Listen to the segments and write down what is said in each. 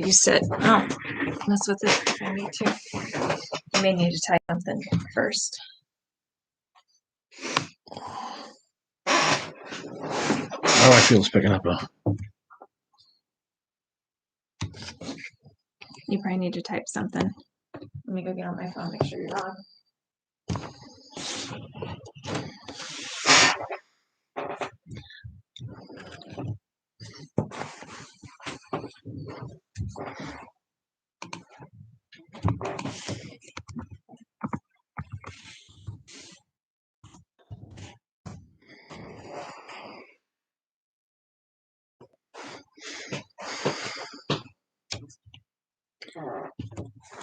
But you said, oh, mess with it if I need to. You may need to type something first. Oh, I feel it's picking up. You probably need to type something. Let me go get on my phone, make sure you're on.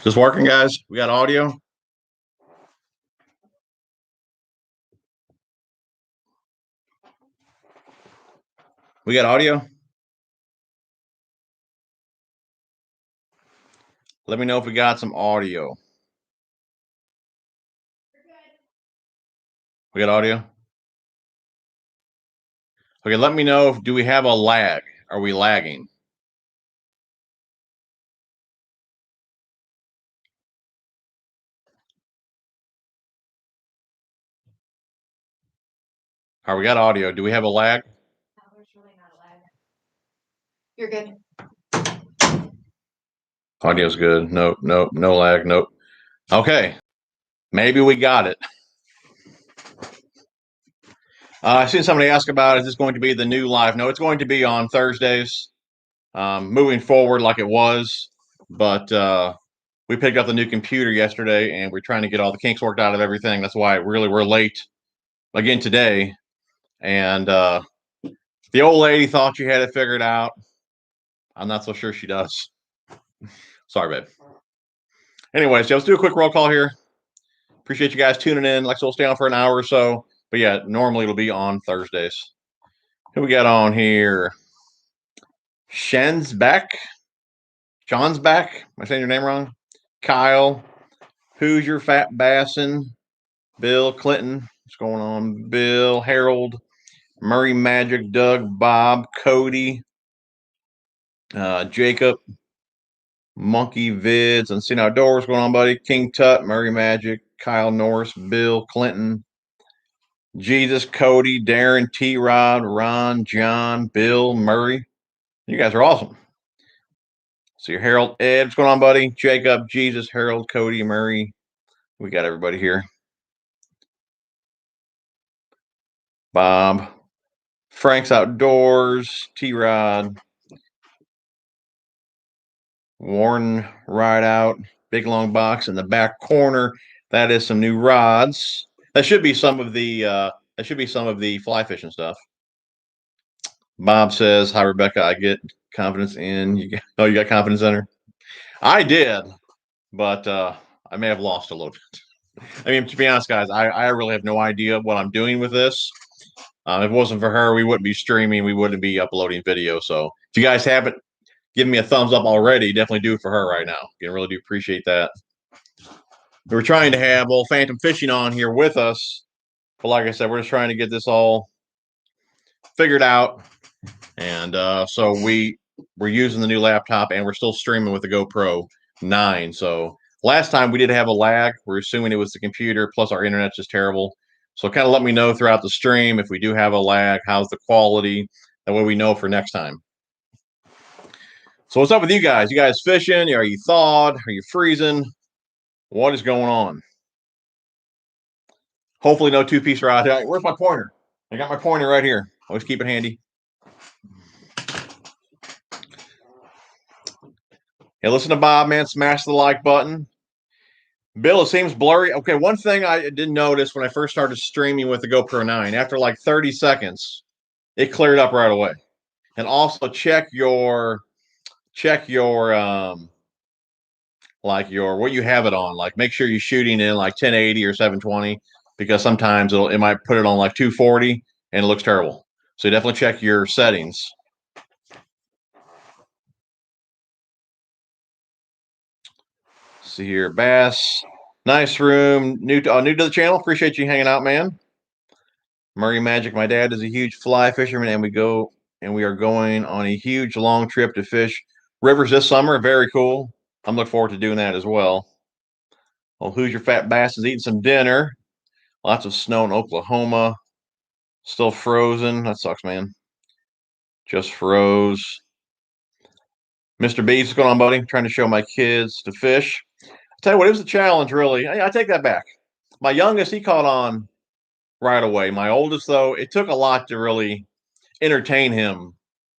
Just working, guys? We got audio? We got audio? Let me know if we got some audio. We got audio? Okay, let me know if do we have a lag? Are we lagging? All right, we got audio. Do we have a lag? No, there's really not a lag. You're good. Audio's good. Nope, nope, no lag, nope. Okay, maybe we got it. I've seen somebody ask about, is this going to be the new live? No, it's going to be on Thursdays, moving forward like it was. But we picked up the new computer yesterday, and we're trying to get all the kinks worked out of everything. That's why really we're late again today. And the old lady thought she had it figured out. I'm not so sure she does. Sorry, babe. Anyways, let's do a quick roll call here. Appreciate you guys tuning in. Like, so we'll stay on for an hour or so. But yeah, normally it'll be on Thursdays. Who we got on here? Shen's back. John's back. Am I saying your name wrong? Kyle. Who's your fat bassin? Bill Clinton. What's going on? Bill, Harold, Murray Magic, Doug, Bob, Cody, Jacob, Monkey Vids, Unseen Outdoors. What's going on, buddy? King Tut, Murray Magic, Kyle Norris, Bill Clinton, Jesus, Cody, Darren, T-Rod, Ron, John, Bill, Murray. You guys are awesome. So your Harold, Ed, what's going on, buddy? Jacob, Jesus, Harold, Cody, Murray. We got everybody here. Bob, Frank's Outdoors, T-Rod, Warren Ride Out, big long box in the back corner. That is some new rods. That should be some of the fly fishing stuff. Bob says, "Hi Rebecca, I get confidence in you." You got confidence in her? I did, but I may have lost a little bit. I mean, to be honest, guys, I really have no idea what I'm doing with this. If it wasn't for her, we wouldn't be streaming. We wouldn't be uploading video. So if you guys haven't given me a thumbs up already, definitely do it for her right now. I really do appreciate that. We're trying to have old Phantom Fishing on here with us. But like I said, we're just trying to get this all figured out. And so we're using the new laptop, and we're still streaming with the GoPro 9. So last time we did have a lag. We're assuming it was the computer, plus our internet's just terrible. So kind of let me know throughout the stream if we do have a lag, how's the quality? That way we know for next time. So what's up with you guys? You guys fishing? Are you thawed? Are you freezing? What is going on? Hopefully no two-piece rod. Where's my pointer? I got my pointer right here. Always keep it handy. Hey, listen to Bob, man. Smash the like button. Bill, it seems blurry. Okay, one thing I didn't notice when I first started streaming with the GoPro 9, after like 30 seconds, it cleared up right away. And also check your like what you have it on. Like make sure you're shooting in like 1080 or 720, because sometimes it might put it on like 240 and it looks terrible. So definitely check your settings. See here, Bass. Nice room. New to the channel. Appreciate you hanging out, man. Murray Magic. My dad is a huge fly fisherman, and we are going on a huge long trip to fish rivers this summer. Very cool. I'm looking forward to doing that as well. Well, who's your fat bass is eating some dinner. Lots of snow in Oklahoma. Still frozen. That sucks, man. Just froze. Mr. B, what's going on, buddy? Trying to show my kids to fish. I'll tell you what, it was a challenge, really. I take that back. My youngest, he caught on right away. My oldest, though, it took a lot to really entertain him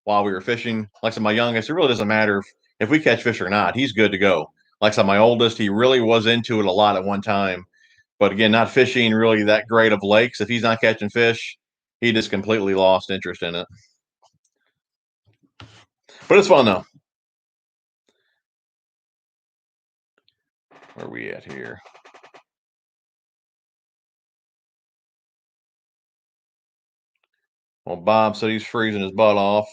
while we were fishing. Like I said, my youngest, it really doesn't matter if we catch fish or not. He's good to go. Like I said, my oldest, he really was into it a lot at one time. But again, not fishing really that great of lakes. If he's not catching fish, he just completely lost interest in it. But it's fun, though. Where are we at here? Well, Bob said he's freezing his butt off.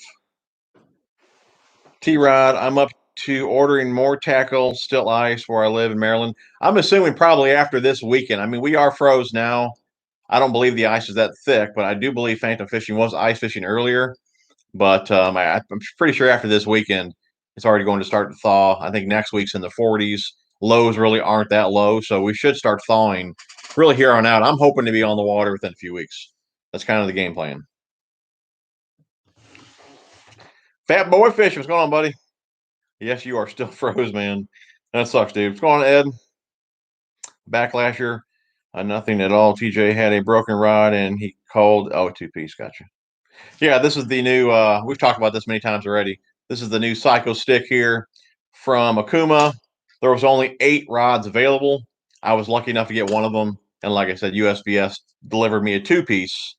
T-Rod, I'm up to ordering more tackle, still ice where I live in Maryland. I'm assuming probably after this weekend. I mean, we are froze now. I don't believe the ice is that thick, but I do believe Phantom Fishing was ice fishing earlier. But I'm pretty sure after this weekend, it's already going to start to thaw. I think next week's in the 40s. Lows really aren't that low, so we should start thawing really here on out. I'm hoping to be on the water within a few weeks. That's kind of the game plan. Fat Boy Fish, what's going on, buddy? Yes, you are still froze, man. That sucks, dude. What's going on, Ed? Backlasher. Nothing at all. TJ had a broken rod and he called. Oh, a two-piece. Gotcha. Yeah, this is the new. We've talked about this many times already. This is the new Psycho stick here from Akuma. There was only 8 rods available. I was lucky enough to get one of them. And like I said, USPS delivered me a two-piece.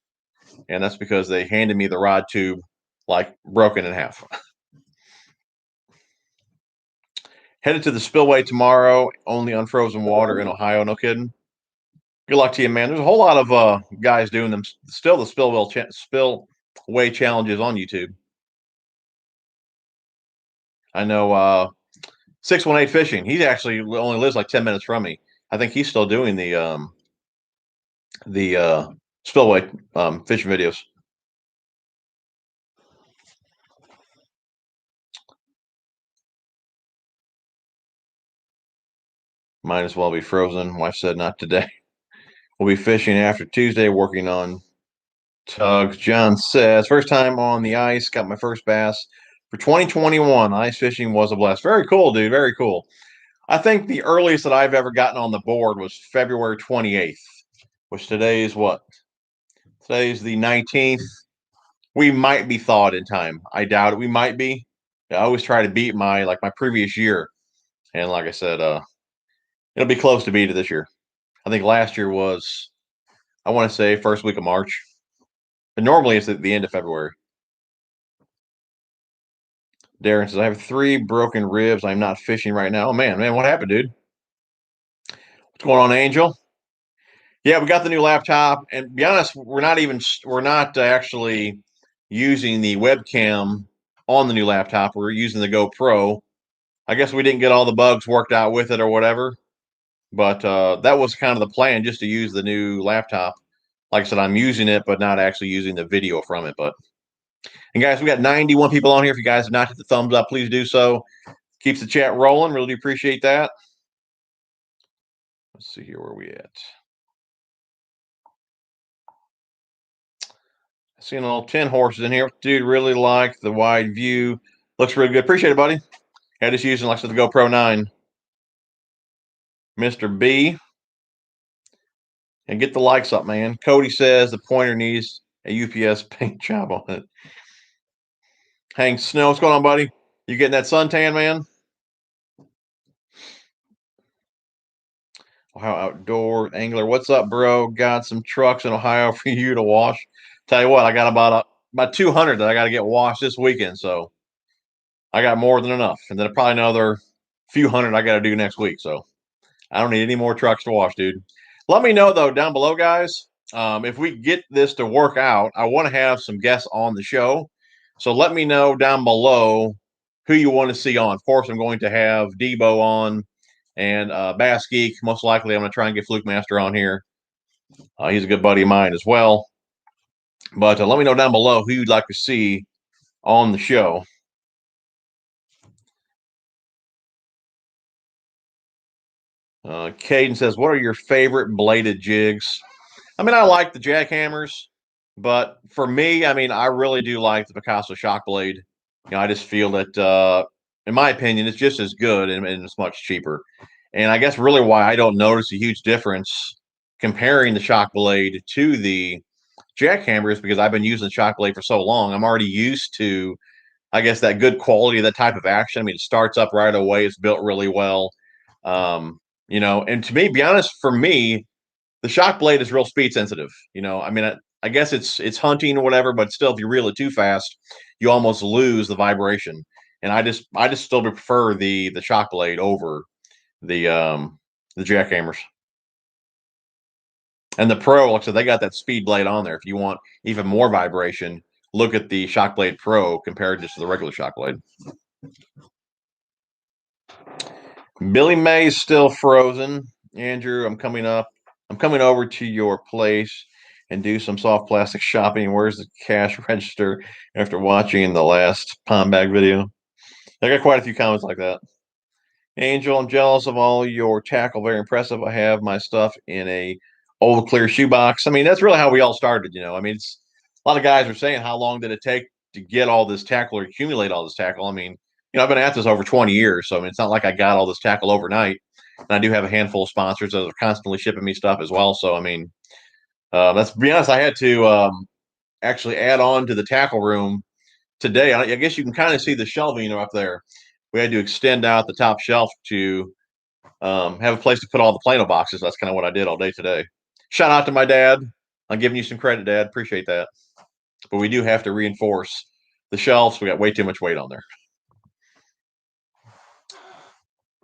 And that's because they handed me the rod tube like broken in half. Headed to the spillway tomorrow. Only unfrozen water in Ohio. No kidding. Good luck to you, man. There's a whole lot of guys doing them. Still, the spillway challenges on YouTube. I know 618 Fishing. He actually only lives like 10 minutes from me. I think he's still doing the spillway fishing videos. Might as well be frozen. Wife said not today. We'll be fishing after Tuesday, working on tugs. John says, first time on the ice, got my first bass for 2021. Ice fishing was a blast. Very cool, dude. Very cool. I think the earliest that I've ever gotten on the board was February 28th, which today is what? Today's the 19th. We might be thawed in time. I doubt it. We might be. I always try to beat my previous year. And like I said, it'll be close to beat it this year. I think last year was, I want to say, first week of March. But normally it's at the end of February. Darren says, I have 3 broken ribs. I'm not fishing right now. Oh, man, what happened, dude? What's going on, Angel? Yeah, we got the new laptop. And to be honest, we're not actually using the webcam on the new laptop. We're using the GoPro. I guess we didn't get all the bugs worked out with it or whatever. But that was kind of the plan, just to use the new laptop. Like I said, I'm using it, but not actually using the video from it. And guys, we got 91 people on here. If you guys have not hit the thumbs up, please do so. Keeps the chat rolling. Really do appreciate that. Let's see here where we at. Seeing a little 10 horses in here. Dude, really like the wide view. Looks really good. Appreciate it, buddy. Yeah, just using, like I said, the GoPro 9. Mr. B. And get the likes up, man. Cody says the pointer needs a UPS paint job on it. Hank Snow, what's going on, buddy? You getting that suntan, man? Ohio Outdoor Angler, what's up, bro? Got some trucks in Ohio for you to wash. Tell you what, I got about 200 that I got to get washed this weekend, so I got more than enough. And then probably another few hundred I got to do next week, so I don't need any more trucks to wash, dude. Let me know, though, down below, guys. If we get this to work out, I want to have some guests on the show. So let me know down below who you want to see on. Of course, I'm going to have Debo on and Bass Geek. Most likely, I'm going to try and get Fluke Master on here. He's a good buddy of mine as well. But let me know down below who you'd like to see on the show. Caden says, what are your favorite bladed jigs? I mean, I like the jackhammers, but for me, I mean, I really do like the Picasso shock blade. I just feel that, in my opinion, it's just as good and it's much cheaper. And I guess really why I don't notice a huge difference comparing the shock blade to the jackhammer is because I've been using the shock blade for so long. I'm already used to, I guess, that good quality, that type of action. I mean, it starts up right away. It's built really well. And to me, be honest, for me, the shock blade is real speed sensitive. I mean, I guess it's hunting or whatever, but still, if you reel it too fast, you almost lose the vibration. And I just still prefer the shock blade over the jackhammers. And the Pro, like I said, they got that speed blade on there. If you want even more vibration, look at the shock blade Pro compared just to the regular shock blade. Billy May is still frozen. Andrew, I'm coming over to your place and do some soft plastic shopping. Where's the cash register after watching the last palm bag video? I got quite a few comments like that. Angel, I'm jealous of all your tackle. Very impressive. I have my stuff in a old clear shoebox. I mean, that's really how we all started. I mean, it's a lot of guys are saying, how long did it take to get all this tackle or accumulate all this tackle? I mean, I've been at this over 20 years, so I mean, it's not like I got all this tackle overnight. And I do have a handful of sponsors that are constantly shipping me stuff as well. So I mean, let's be honest, I had to actually add on to the tackle room today. I guess you can kind of see the shelving up there. We had to extend out the top shelf to have a place to put all the Plano boxes. That's kind of what I did all day today. Shout out to my dad. I'm giving you some credit, Dad. Appreciate that. But we do have to reinforce the shelves. We got way too much weight on there.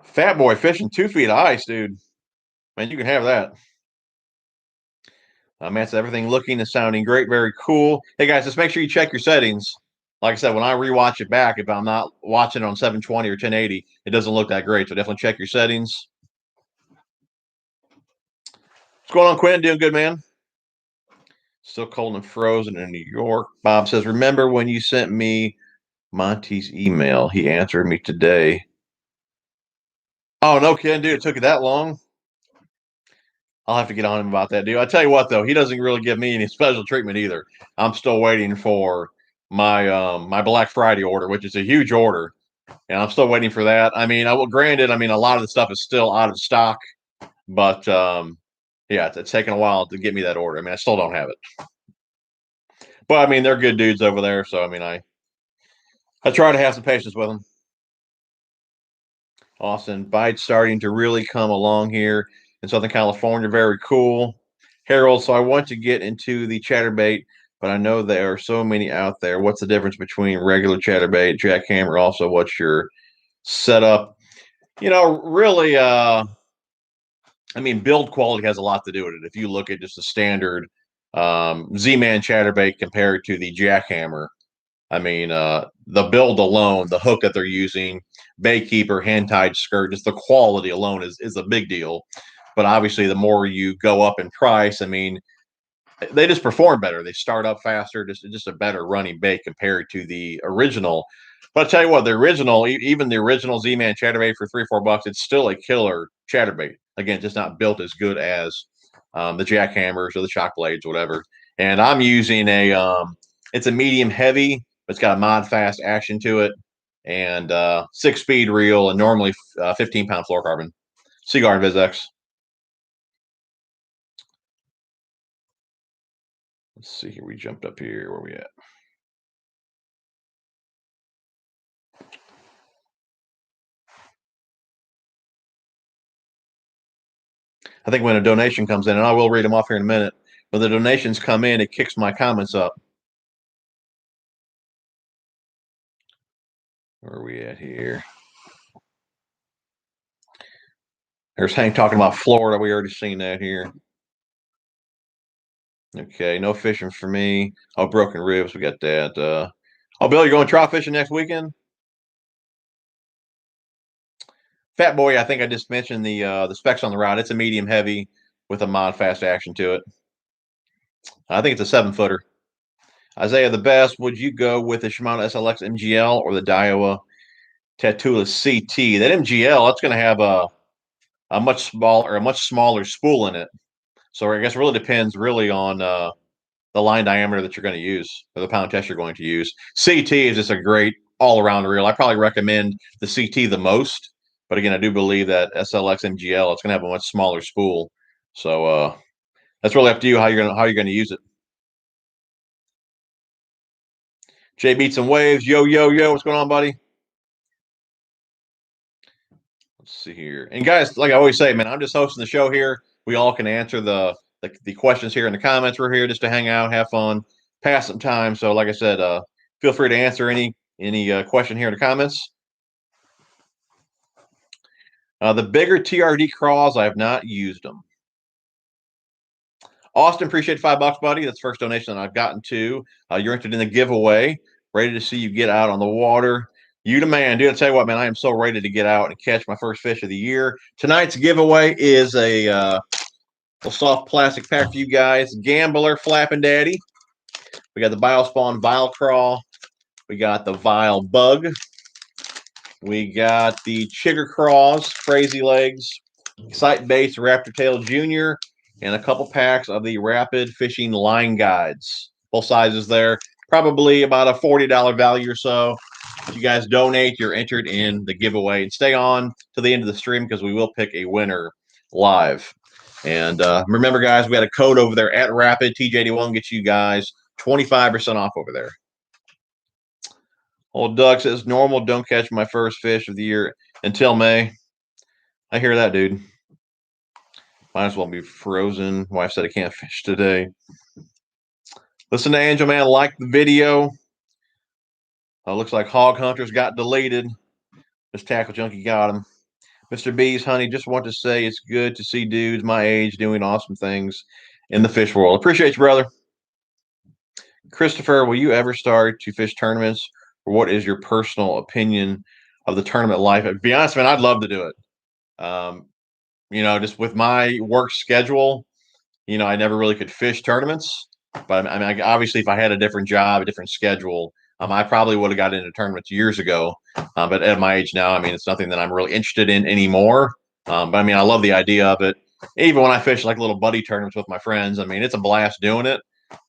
Fat boy fishing 2 feet of ice, dude. Man, you can have that. Matt's everything looking and sounding great. Very cool. Hey, guys, just make sure you check your settings. Like I said, when I rewatch it back, if I'm not watching it on 720 or 1080, it doesn't look that great. So definitely check your settings. What's going on, Quinn? Doing good, man? Still cold and frozen in New York. Bob says, remember when you sent me Monty's email? He answered me today. Oh, no kidding, dude. It took you that long? I'll have to get on him about that, dude. I tell you what, though, he doesn't really give me any special treatment either. I'm still waiting for my my Black Friday order, which is a huge order, and I'm still waiting for that. I mean, granted, I mean, a lot of the stuff is still out of stock, but yeah, it's taken a while to get me that order. I mean, I still don't have it, but I mean, they're good dudes over there, so I mean, I try to have some patience with them. Austin, Bite's starting to really come along here in Southern California. Very cool. Harold, so I want to get into the Chatterbait, but I know there are so many out there. What's the difference between regular Chatterbait, jackhammer? Also, what's your setup? Really, I mean, build quality has a lot to do with it. If you look at just the standard Z-Man Chatterbait compared to the jackhammer, I mean, the build alone, the hook that they're using, Baykeeper, hand-tied skirt, just the quality alone is a big deal. But obviously, the more you go up in price, I mean, they just perform better. They start up faster, just a better running bait compared to the original. But I tell you what, the original, even the original Z-Man Chatterbait for $3-4, it's still a killer Chatterbait. Again, just not built as good as the jackhammers or the shock blades, whatever. And I'm using it's a medium heavy, but it's got a mod fast action to it, and 6-speed reel, and normally 15-pound fluorocarbon. Cigar and VizX. Let's see here. We jumped up here. Where are we at? I think when a donation comes in, and I will read them off here in a minute, when the donations come in, it kicks my comments up. Where are we at here? There's Hank talking about Florida. We already seen that here. Okay, no fishing for me. Oh, broken ribs. We got that. Oh, Bill, you going trout fishing next weekend? Fat Boy, I think I just mentioned the specs on the rod. It's a medium heavy with a mod fast action to it. I think it's a 7-footer. Isaiah, the best. Would you go with the Shimano SLX MGL or the Daiwa Tatula CT? That MGL, that's going to have a much smaller spool in it. So I guess it really depends on the line diameter that you're going to use, or the pound test you're going to use. CT is just a great all-around reel. I probably recommend the CT the most, but again, I do believe that SLX MGL, it's going to have a much smaller spool. So that's really up to you how you're going to use it. Jay Beats and Waves, yo, what's going on, buddy? Let's see here. And guys, like I always say, man, I'm just hosting the show here. We all can answer the questions here in the comments. We're here just to hang out, have fun, pass some time. So, like I said, feel free to answer any question here in the comments. The bigger TRD crawls, I have not used them. Austin, appreciate $5, buddy. That's the first donation that I've gotten to. You're entered in the giveaway. Ready to see you get out on the water. You the man, dude. I tell you what, man, I am so ready to get out and catch my first fish of the year. Tonight's giveaway is a little soft plastic pack for you guys. Gambler Flappin' Daddy. We got the Biospawn Vile Crawl. We got the Vile Bug. We got the Chigger Craws, Crazy Legs, Sight Baits Raptor Tail Jr., and a couple packs of the Rapid Fishing Line Guides. Both sizes there. Probably about a $40 value or so. If you guys donate, you're entered in the giveaway. And stay on to the end of the stream because we will pick a winner live. And remember, guys, we got a code over there at Rapid. TJ81 gets you guys 25% off over there. Old Doug says, normal, don't catch my first fish of the year until May. I hear that, dude. Might as well be frozen. Wife said I can't fish today. Listen to Angel Man, like the video. Looks like Hog Hunters got deleted. This Tackle Junkie got him. Mr. B's, honey, just want to say it's good to see dudes my age doing awesome things in the fish world. Appreciate you, brother. Christopher, will you ever start to fish tournaments? Or what is your personal opinion of the tournament life? To be honest, man, I'd love to do it. Just with my work schedule, I never really could fish tournaments. But I mean, obviously, if I had a different job, a different schedule, I probably would have got into tournaments years ago. But at my age now, I mean, it's nothing that I'm really interested in anymore. But I mean, I love the idea of it. Even when I fish like little buddy tournaments with my friends, I mean, it's a blast doing it.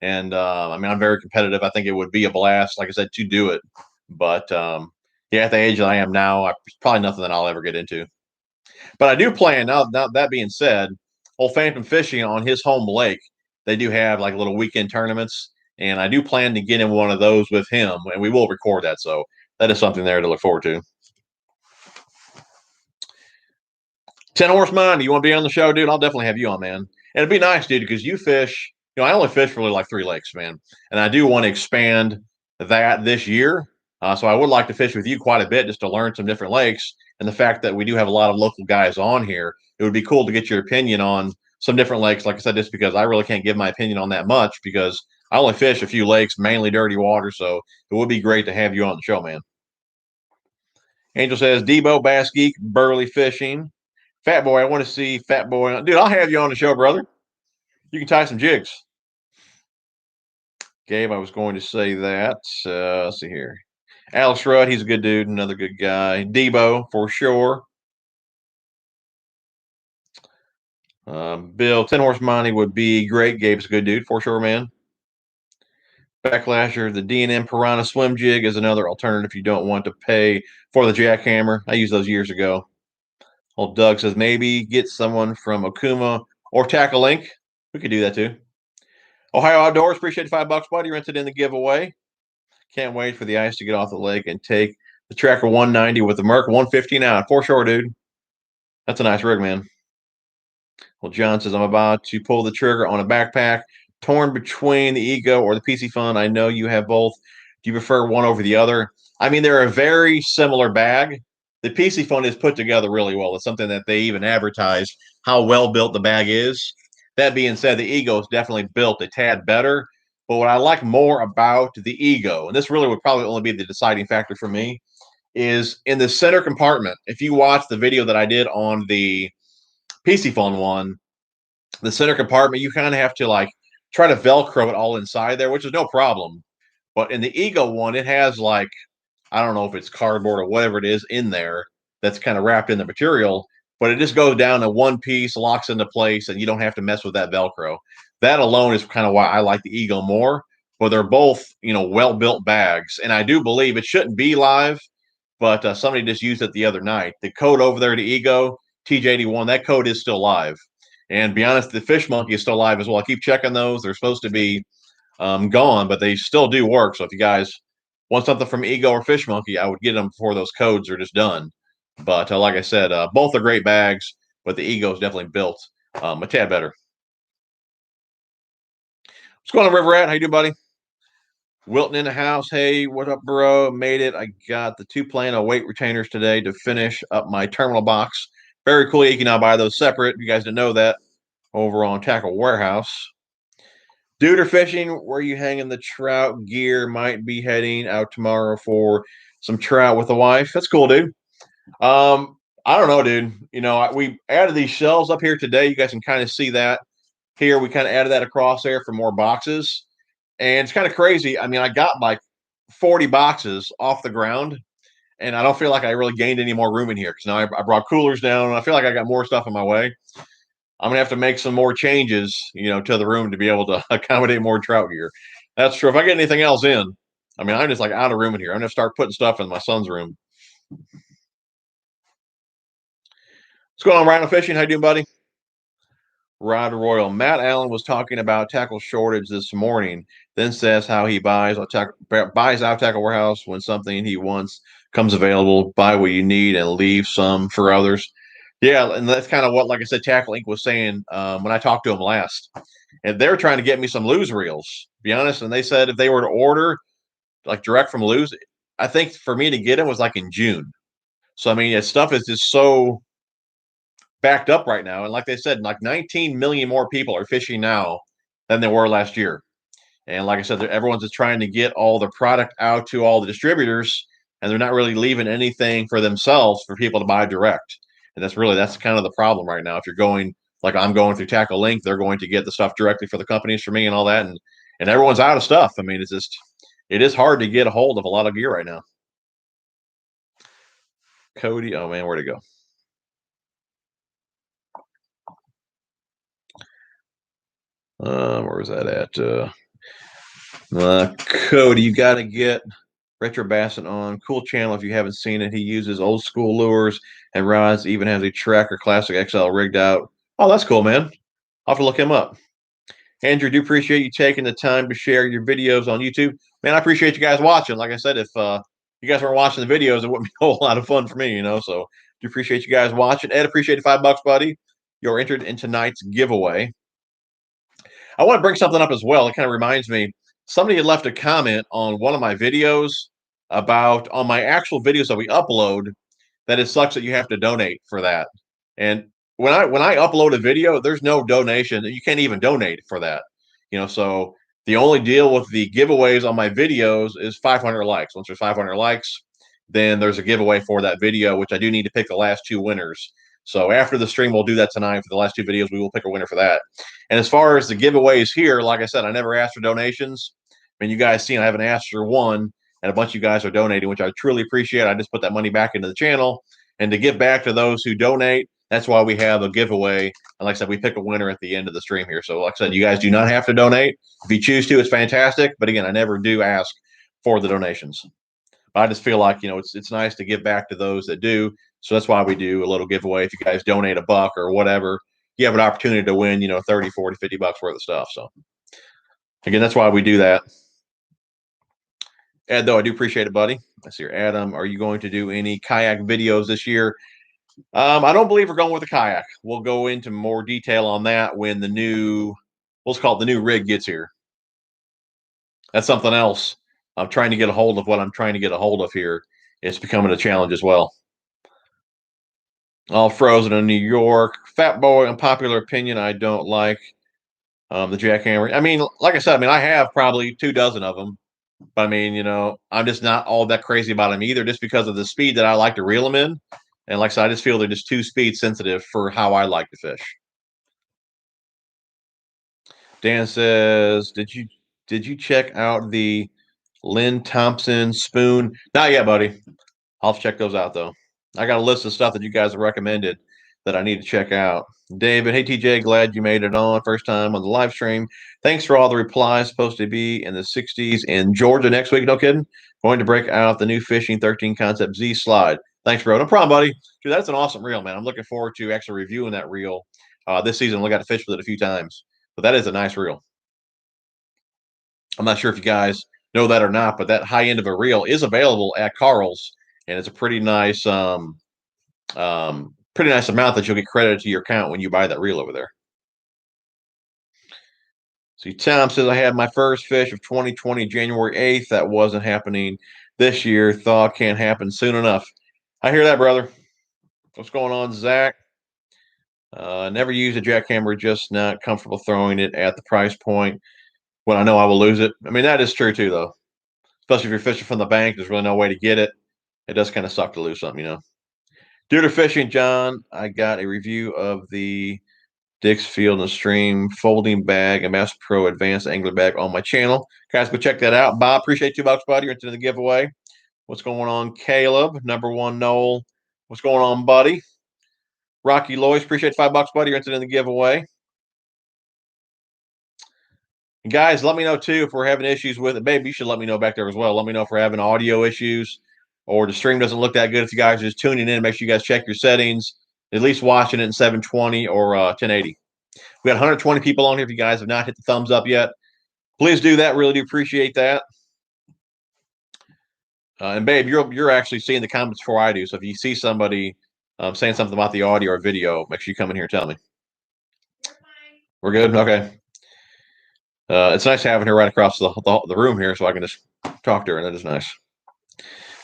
And I mean, I'm very competitive. I think it would be a blast, like I said, to do it. But yeah, at the age that I am now, it's probably nothing that I'll ever get into. But I do plan, now that being said, old Phantom Fishing on his home lake, they do have like little weekend tournaments. And I do plan to get in one of those with him, and we will record that. So that is something there to look forward to. 10 Horse Mind, you want to be on the show, dude? I'll definitely have you on, man. And it'd be nice, dude, because you fish. I only fish for really like 3 lakes, man. And I do want to expand that this year. So I would like to fish with you quite a bit just to learn some different lakes. And the fact that we do have a lot of local guys on here, it would be cool to get your opinion on some different lakes. Like I said, just because I really can't give my opinion on that much because I only fish a few lakes, mainly dirty water. So it would be great to have you on the show, man. Angel says, Debo, Bass Geek, Burley Fishing. Fat Boy, I want to see Fat Boy. Dude, I'll have you on the show, brother. You can tie some jigs. Gabe, I was going to say that. Let's see here. Alex Rudd, he's a good dude, another good guy. Debo, for sure. Bill, 10 Horse Money would be great. Gabe's a good dude, for sure, man. Backlasher, the D&M Piranha Swim Jig is another alternative if you don't want to pay for the jackhammer. I used those years ago. Old Doug says maybe get someone from Okuma or Tackle Link. We could do that too. Ohio Outdoors, appreciate $5, buddy. You're entered in the giveaway. Can't wait for the ice to get off the lake and take the Tracker 190 with the Merc 115 out. For sure, dude. That's a nice rig, man. Well, John says, I'm about to pull the trigger on a backpack, torn between the Ego or the PC Fun. I know you have both. Do you prefer one over the other? I mean, they're a very similar bag. The PC Fun is put together really well. It's something that they even advertise how well built the bag is. That being said, the Ego is definitely built a tad better. But what I like more about the Ego, and this really would probably only be the deciding factor for me, is in the center compartment. If you watch the video that I did on the PC Phone one, the center compartment, you kind of have to like try to Velcro it all inside there, which is no problem. But in the Ego one, it has like, I don't know if it's cardboard or whatever it is in there that's kind of wrapped in the material. but it just goes down to one piece, locks into place, and you don't have to mess with that Velcro. That alone is kind of why I like the Ego more. But they're both, well-built bags, and I do believe it shouldn't be live, but somebody just used it the other night. The code over there to Ego TJ81, that code is still live. And to be honest, the Fish Monkey is still live as well. I keep checking those; they're supposed to be gone, but they still do work. So if you guys want something from Ego or Fish Monkey, I would get them before those codes are just done. But like I said, both are great bags, but the Ego is definitely built a tad better. What's going on, River Rat? How you doing, buddy? Wilton in the house. Hey, what up, bro? Made it. I got the 2 Plano weight retainers today to finish up my terminal box. Very cool. You can now buy those separate. You guys didn't know that over on Tackle Warehouse. Duder fishing, where you hanging the trout gear? Might be heading out tomorrow for some trout with the wife. That's cool, dude. I don't know, dude. We added these shelves up here today. You guys can kind of see that here. We kind of added that across there for more boxes. And it's kind of crazy. I mean, I got like 40 boxes off the ground, and I don't feel like I really gained any more room in here because now I brought coolers down, and I feel like I got more stuff in my way. I'm gonna have to make some more changes, to the room to be able to accommodate more trout gear. That's true. If I get anything else in, I mean, I'm just like out of room in here. I'm gonna start putting stuff in my son's room. What's going on, Rhino Fishing? How you doing, buddy? Rod Royal. Matt Allen was talking about tackle shortage this morning, then says how he buys out Tackle Warehouse when something he wants comes available. Buy what you need and leave some for others. Yeah, and that's kind of what, like I said, Tackle Inc. was saying when I talked to him last. And they're trying to get me some Lose reels, to be honest. And they said if they were to order like direct from Lose, I think for me to get them was like in June. So I mean, stuff is just so backed up right now. And like they said, like 19 million more people are fishing now than there were last year. And like I said, everyone's just trying to get all the product out to all the distributors, and they're not really leaving anything for themselves for people to buy direct. And that's kind of the problem right now. If you're going like I'm going through Tackle Link, they're going to get the stuff directly for the companies for me and all that, and everyone's out of stuff. I mean, it is hard to get a hold of a lot of gear right now. Cody, oh man, where'd it go? Where was that at? Cody, you got to get Retro Basset on. Cool channel if you haven't seen it. He uses old school lures and rods, even has a Tracker Classic XL rigged out. Oh, that's cool, man. I'll have to look him up. Andrew, do appreciate you taking the time to share your videos on YouTube. Man, I appreciate you guys watching. Like I said, if you guys weren't watching the videos, it wouldn't be a whole lot of fun for me, so do appreciate you guys watching. Ed, appreciate the $5, buddy. You're entered in tonight's giveaway. I want to bring something up as well. It kind of reminds me, somebody had left a comment on one of my videos about on my actual videos that we upload that it sucks that you have to donate for that. And when I upload a video, there's no donation. You can't even donate for that. So the only deal with the giveaways on my videos is 500 likes. Once there's 500 likes, then there's a giveaway for that video, which I do need to pick the last 2 winners. So after the stream, we'll do that tonight for the last 2 videos. We will pick a winner for that. And as far as the giveaways here, like I said, I never asked for donations. I mean, you guys seen I haven't asked for one, and a bunch of you guys are donating, which I truly appreciate. I just put that money back into the channel. And to give back to those who donate, that's why we have a giveaway. And like I said, we pick a winner at the end of the stream here. So like I said, you guys do not have to donate. If you choose to, it's fantastic. But again, I never do ask for the donations. But I just feel like, it's nice to give back to those that do. So that's why we do a little giveaway. If you guys donate $1 or whatever, you have an opportunity to win, 30, 40, $50 worth of stuff. So again, that's why we do that. Ed, though, I do appreciate it, buddy. I see your Adam. Are you going to do any kayak videos this year? I don't believe we're going with a kayak. We'll go into more detail on that when let's call it the new rig gets here. That's something else. I'm trying to get a hold of what I'm trying to get a hold of here. It's becoming a challenge as well. All frozen in New York. Fat Boy, unpopular opinion, I don't like the jackhammer. I mean, like I said, I have probably 24 of them. But I mean, I'm just not all that crazy about them either, just because of the speed that I like to reel them in. And like I said, I just feel they're just too speed sensitive for how I like to fish. Dan says, did you check out the Lynn Thompson spoon? Not yet, buddy. I'll check those out though. I got a list of stuff that you guys have recommended that I need to check out. David, hey TJ, glad you made it on first time on the live stream. Thanks for all the replies. Supposed to be in the 60s in Georgia next week. No kidding. Going to break out the new Fishing 13 Concept Z slide. Thanks, bro. No problem, buddy. Dude, that's an awesome reel, man. I'm looking forward to actually reviewing that reel this season. I got to fish with it a few times, but that is a nice reel. I'm not sure if you guys know that or not, but that high end of a reel is available at Carl's, and it's a pretty nice amount that you'll get credited to your account when you buy that reel over there. See, Tom says, I had my first fish of 2020, January 8th. That wasn't happening this year. Thought can't happen soon enough. I hear that, brother. What's going on, Zach? Never use a jackhammer, just not comfortable throwing it at the price point when I know I will lose it. I mean, that is true too, though. Especially if you're fishing from the bank, there's really no way to get it. It does kind of suck to lose something, you know. Due to fishing, John, I got a review of the Dick's Field and Stream folding bag and Master Pro Advanced Angler bag on my channel. Guys, go check that out. Bob, appreciate $2, buddy. You're into the giveaway. What's going on, Caleb? Number one, Noel. What's going on, buddy? Rocky Lois, appreciate $5, buddy. You're into the giveaway. And guys, let me know too if we're having issues with it. Babe, you should let me know back there as well. Let me know if we're having audio issues or the stream doesn't look that good. If you guys are just tuning in, make sure you guys check your settings. At least watching it in 720 or 1080. We got 120 people on here. If you guys have not hit the thumbs up yet, please do that. Really do appreciate that. And babe, you're actually seeing the comments before I do. So if you see somebody saying something about the audio or video, make sure you come in here and tell me. We're good? Okay. It's nice having her right across the room here so I can just talk to her. That is nice.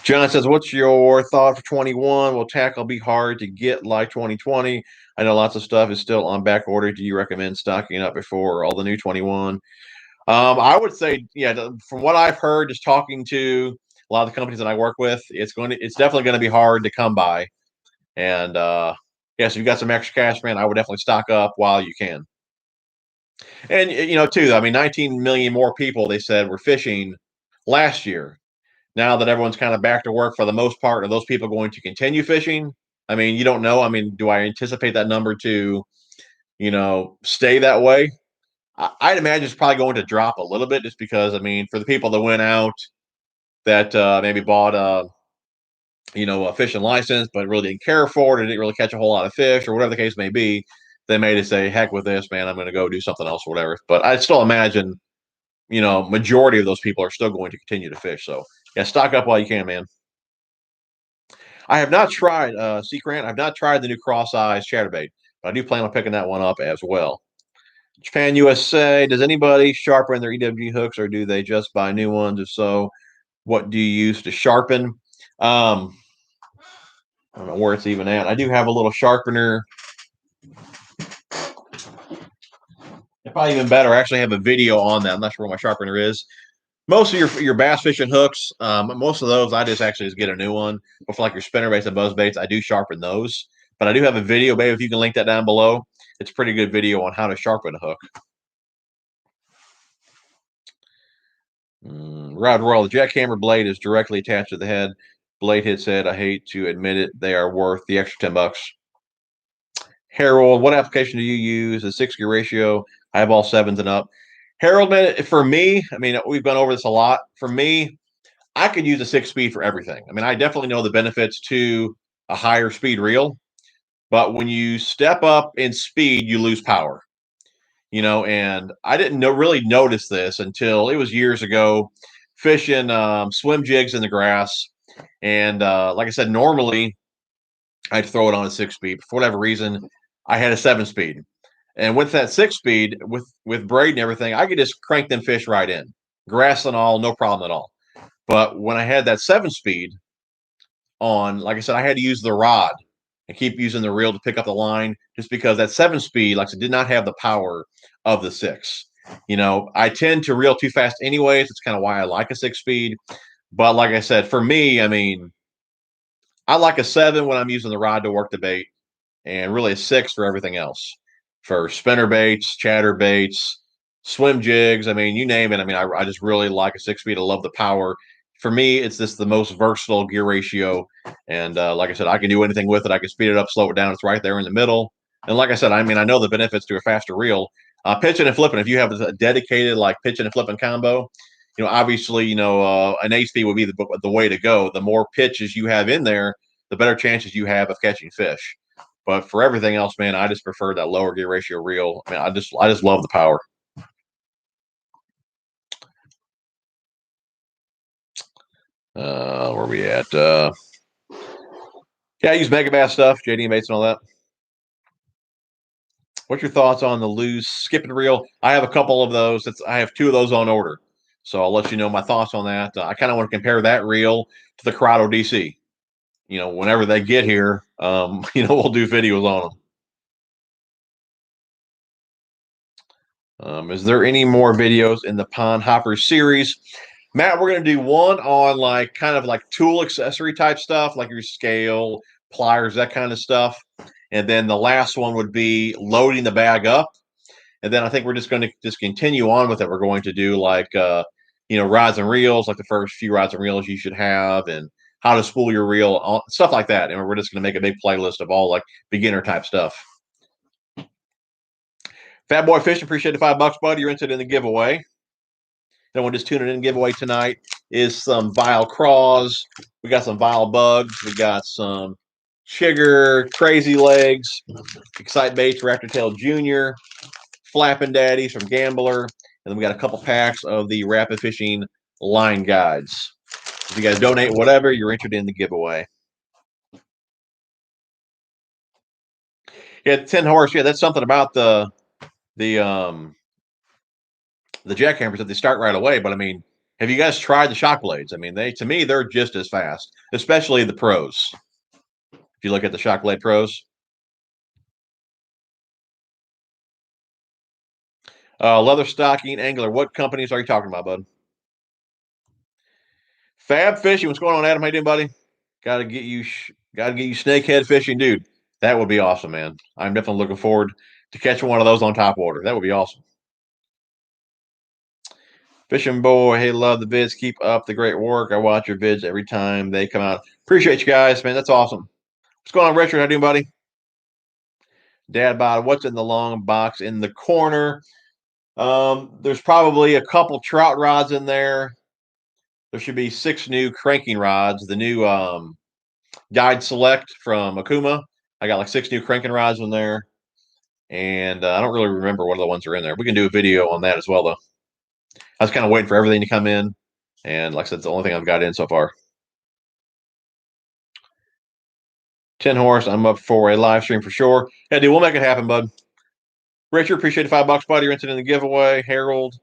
John says, what's your thought for 21? Will tackle be hard to get like 2020? I know lots of stuff is still on back order. Do you recommend stocking up before all the new 21? I would say, yeah, from what I've heard, just talking to a lot of the companies that I work with, it's definitely going to be hard to come by. And yeah, so if you've got some extra cash, man, I would definitely stock up while you can. And you know, too, I mean, 19 million more people, they said, were fishing last year. Now that everyone's kind of back to work for the most part, are those people going to continue fishing? I mean, you don't know. I mean, do I anticipate that number to, you know, stay that way? I'd imagine it's probably going to drop a little bit just because, I mean, for the people that went out that maybe bought you know, a fishing license, but really didn't care for it, or didn't really catch a whole lot of fish, or whatever the case may be, they may just say, heck with this, man, I'm going to go do something else or whatever. But I still imagine, you know, majority of those people are still going to continue to fish. So yeah, stock up while you can, man. I have not tried Grant. I've not tried the new cross eyes chatterbait, but I do plan on picking that one up as well. Japan USA, does anybody sharpen their EWG hooks or do they just buy new ones? If so, what do you use to sharpen? I don't know where it's even at. I do have a little sharpener. If probably even better, I actually have a video on that. I'm not sure where my sharpener is. Most of your bass fishing hooks, most of those, I just get a new one. But for like your spinnerbaits and buzzbaits, I do sharpen those. But I do have a video, babe, if you can link that down below. It's a pretty good video on how to sharpen a hook. Rod Royal, the jackhammer blade is directly attached to the head. Blade hits head. I hate to admit it. They are worth the extra $10. Harold, what application do you use? A 6-gear ratio. I have all 7s and up. Harold, man, for me, I mean, we've gone over this a lot. For me, I could use a 6-speed for everything. I mean, I definitely know the benefits to a higher speed reel, but when you step up in speed, you lose power. You know, and I didn't really notice this until it was years ago, fishing swim jigs in the grass. And like I said, normally I'd throw it on a 6-speed. For whatever reason, I had a 7-speed. And with that 6-speed, with braid and everything, I could just crank them fish right in, grass and all, no problem at all. But when I had that 7-speed on, like I said, I had to use the rod and keep using the reel to pick up the line just because that 7-speed, like I said, did not have the power of the 6. You know, I tend to reel too fast anyways. It's kind of why I like a 6-speed. But like I said, for me, I mean, I like a 7 when I'm using the rod to work the bait and really a 6 for everything else. For spinner baits, chatter baits, swim jigs. I mean, you name it. I mean, I just really like a 6-speed. I love the power. for me, it's just the most versatile gear ratio. And like I said, I can do anything with it. I can speed it up, slow it down. It's right there in the middle. And like I said, I mean, I know the benefits to a faster reel. Pitching and flipping, if you have a dedicated like pitching and flipping combo, obviously, an 8-speed would be the way to go. The more pitches you have in there, the better chances you have of catching fish. But for everything else, man, I just prefer that lower gear ratio reel. I mean, I just love the power. Where we at? Yeah, I use Mega Bass stuff, JD Baits and all that. What's your thoughts on the loose skipping reel? I have a couple of those. I have 2 of those on order. So I'll let you know my thoughts on that. I kind of want to compare that reel to the Corrado DC. Whenever they get here, we'll do videos on them. Is there any more videos in the Pond Hopper series? Matt, we're going to do one on like kind of like tool accessory type stuff, like your scale, pliers, that kind of stuff. And then the last one would be loading the bag up. And then I think we're just going to just continue on with it. We're going to do like, rods and reels, like the first few rods and reels you should have, and how to spool your reel, stuff like that. And we're just going to make a big playlist of all like beginner type stuff. Fat Boy Fishing, appreciate the $5, buddy. You're entered in the giveaway. Then we're just tuning in giveaway tonight is some Vile Craws. We got some Vile Bugs. We got some Chigger, Crazy Legs, Excite Baits, Raptor Tail Jr., Flapping Daddies from Gambler. And then we got a couple packs of the Rapid Fishing line guides. If you guys donate whatever, you're entered in the giveaway. Yeah, 10 horse. Yeah, that's something about the jackhammers that they start right away. But I mean, have you guys tried the shock blades? I mean, to me, they're just as fast, especially the pros. If you look at the shock blade pros. Leather stocking angler. What companies are you talking about, bud? Fab Fishing. What's going on, Adam? How you doing, buddy? Got to get you snakehead fishing, dude. That would be awesome, man. I'm definitely looking forward to catching one of those on top water. That would be awesome. Fishing boy, hey, love the vids. Keep up the great work. I watch your vids every time they come out. Appreciate you guys, man. That's awesome. What's going on, Richard? How you doing, buddy? Dad bod, what's in the long box in the corner? There's probably a couple trout rods in there. There should be 6 new cranking rods. The new Guide Select from Akuma. I got like 6 new cranking rods in there. And I don't really remember what other ones are in there. We can do a video on that as well, though. I was kind of waiting for everything to come in. And like I said, it's the only thing I've got in so far. 10 horse, I'm up for a live stream for sure. Yeah, dude, we'll make it happen, bud. Richard, appreciate the $5, buddy. You're entered in the giveaway. Harold,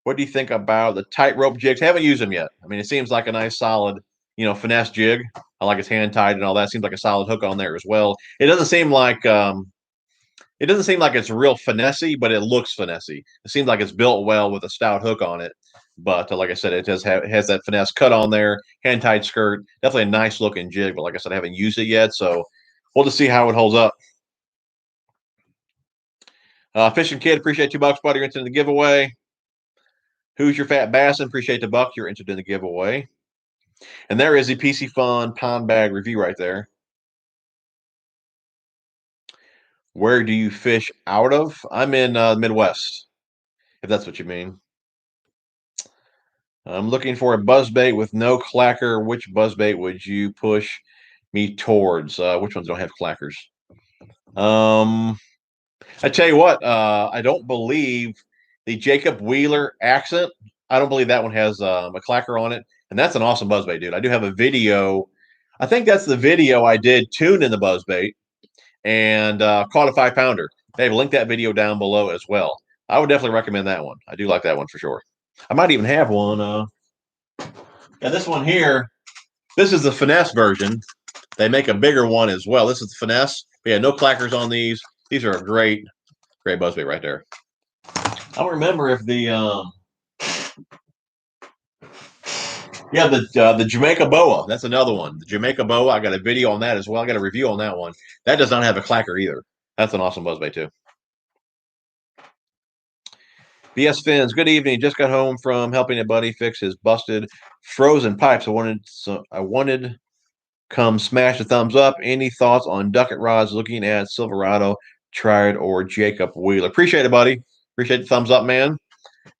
what do you think about the tightrope jigs? Haven't used them yet. I mean, it seems like a nice, solid, finesse jig. I like it's hand tied and all that. Seems like a solid hook on there as well. It doesn't seem like it's real finessey, but it looks finessey. It seems like it's built well with a stout hook on it. But like I said, it has that finesse cut on there, hand tied skirt. Definitely a nice looking jig. But like I said, I haven't used it yet, so we'll just see how it holds up. Fishing Kid, appreciate $2, buddy. You're entered in the giveaway. Who's your fat bassin? Appreciate the buck. You're entered in the giveaway. And there is the PC Fun Pond Bag review right there. Where do you fish out of? I'm in the Midwest, if that's what you mean. I'm looking for a buzzbait with no clacker. Which buzzbait would you push me towards? Which ones don't have clackers? I tell you what, I don't believe the Jacob Wheeler Accent. I don't believe that one has a clacker on it. And that's an awesome buzzbait, dude. I do have a video. I think that's the video I did tuned in the buzzbait and caught a 5-pounder. Dave, link that video down below as well. I would definitely recommend that one. I do like that one for sure. I might even have one. Yeah, this one here, this is the Finesse version. They make a bigger one as well. This is the Finesse. But yeah, no clackers on these. These are a great buzzbait right there. I don't remember if the the Jamaica Boa. That's another one. The Jamaica Boa. I got a video on that as well. I got a review on that one. That does not have a clacker either. That's an awesome buzzbait too. BS Fins, good evening. Just got home from helping a buddy fix his busted frozen pipes. I wanted come smash the thumbs up. Any thoughts on Ducket rods? Looking at Silverado, Tried, or Jacob Wheeler. Appreciate it, buddy. Appreciate the thumbs up, man.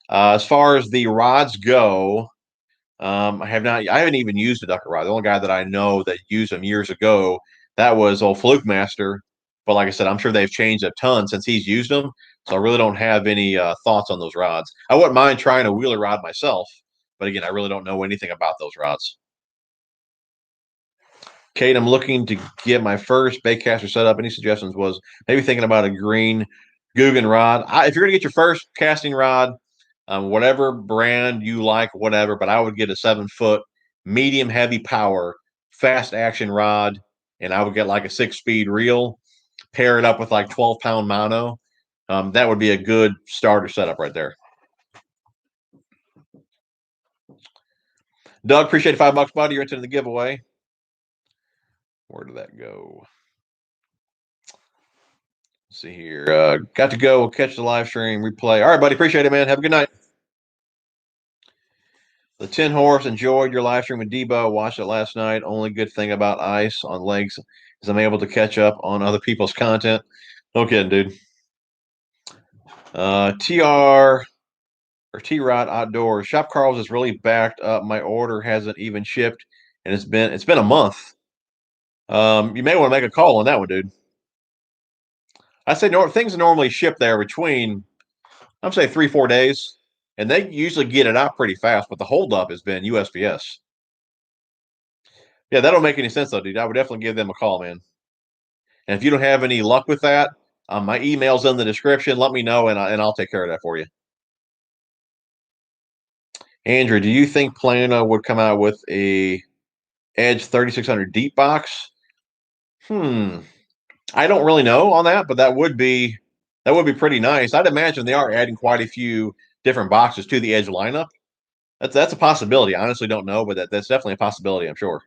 As far as the rods go, I haven't even used a Ducket rod. The only guy that I know that used them years ago, that was old Fluke Master. But like I said, I'm sure they've changed a ton since he's used them. So I really don't have any thoughts on those rods. I wouldn't mind trying a Wheeler rod myself, but again, I really don't know anything about those rods. Kate, I'm looking to get my first Baitcaster set up. Any suggestions? Was maybe thinking about a green Guggen rod. If you're going to get your first casting rod, whatever brand you like, whatever, but I would get a 7-foot medium heavy power fast action rod, and I would get like a 6-speed reel, pair it up with like 12-pound mono. That would be a good starter setup right there. Doug, appreciate $5, buddy. You're into the giveaway. Where did that go? Let's see here. Got to go. We'll catch the live stream replay. All right, buddy. Appreciate it, man. Have a good night. The Tin Horse enjoyed your live stream with Debo. Watched it last night. Only good thing about ice on legs is I'm able to catch up on other people's content. No kidding, dude. TR or T-Rod Outdoors. Shop Carl's is really backed up. My order hasn't even shipped, and it's been a month. You may want to make a call on that one, dude. I say things normally ship there between, I'm say 3-4 days, and they usually get it out pretty fast. But the holdup has been USPS. Yeah, that don't make any sense though, dude. I would definitely give them a call, man. And if you don't have any luck with that, my email's in the description. Let me know, and I'll take care of that for you. Andrew, do you think Plano would come out with a Edge 3600 deep box? I don't really know on that, but that would be pretty nice. I'd imagine they are adding quite a few different boxes to the Edge lineup. That's a possibility. I honestly don't know, but that's definitely a possibility, I'm sure.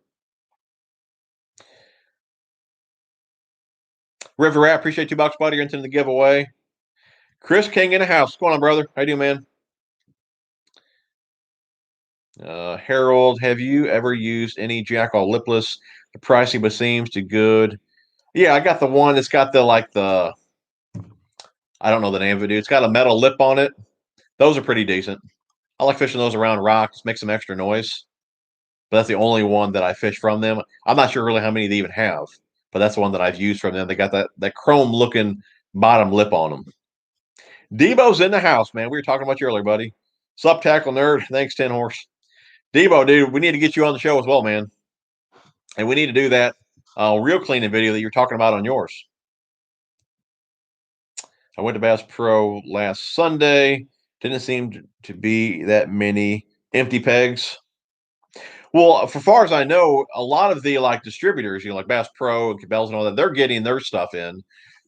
River Rat, appreciate $2, buddy. You're into the giveaway. Chris King in the house. What's going on, brother? How you doing, man? Harold, have you ever used any Jackal lipless? The pricing but seems too good. Yeah, I got the one that's got the I don't know the name of it, dude. It's got a metal lip on it. Those are pretty decent. I like fishing those around rocks, make some extra noise. But that's the only one that I fish from them. I'm not sure really how many they even have, but that's the one that I've used from them. They got that chrome looking bottom lip on them. Debo's in the house, man. We were talking about you earlier, buddy. Sup, tackle nerd. Thanks, Tin Horse. Debo, dude, we need to get you on the show as well, man. And we need to do that real cleaning video that you're talking about on yours. I went to Bass Pro last Sunday. Didn't seem to be that many empty pegs. Well, for far as I know, a lot of the distributors, like Bass Pro and Cabela's and all that, they're getting their stuff in.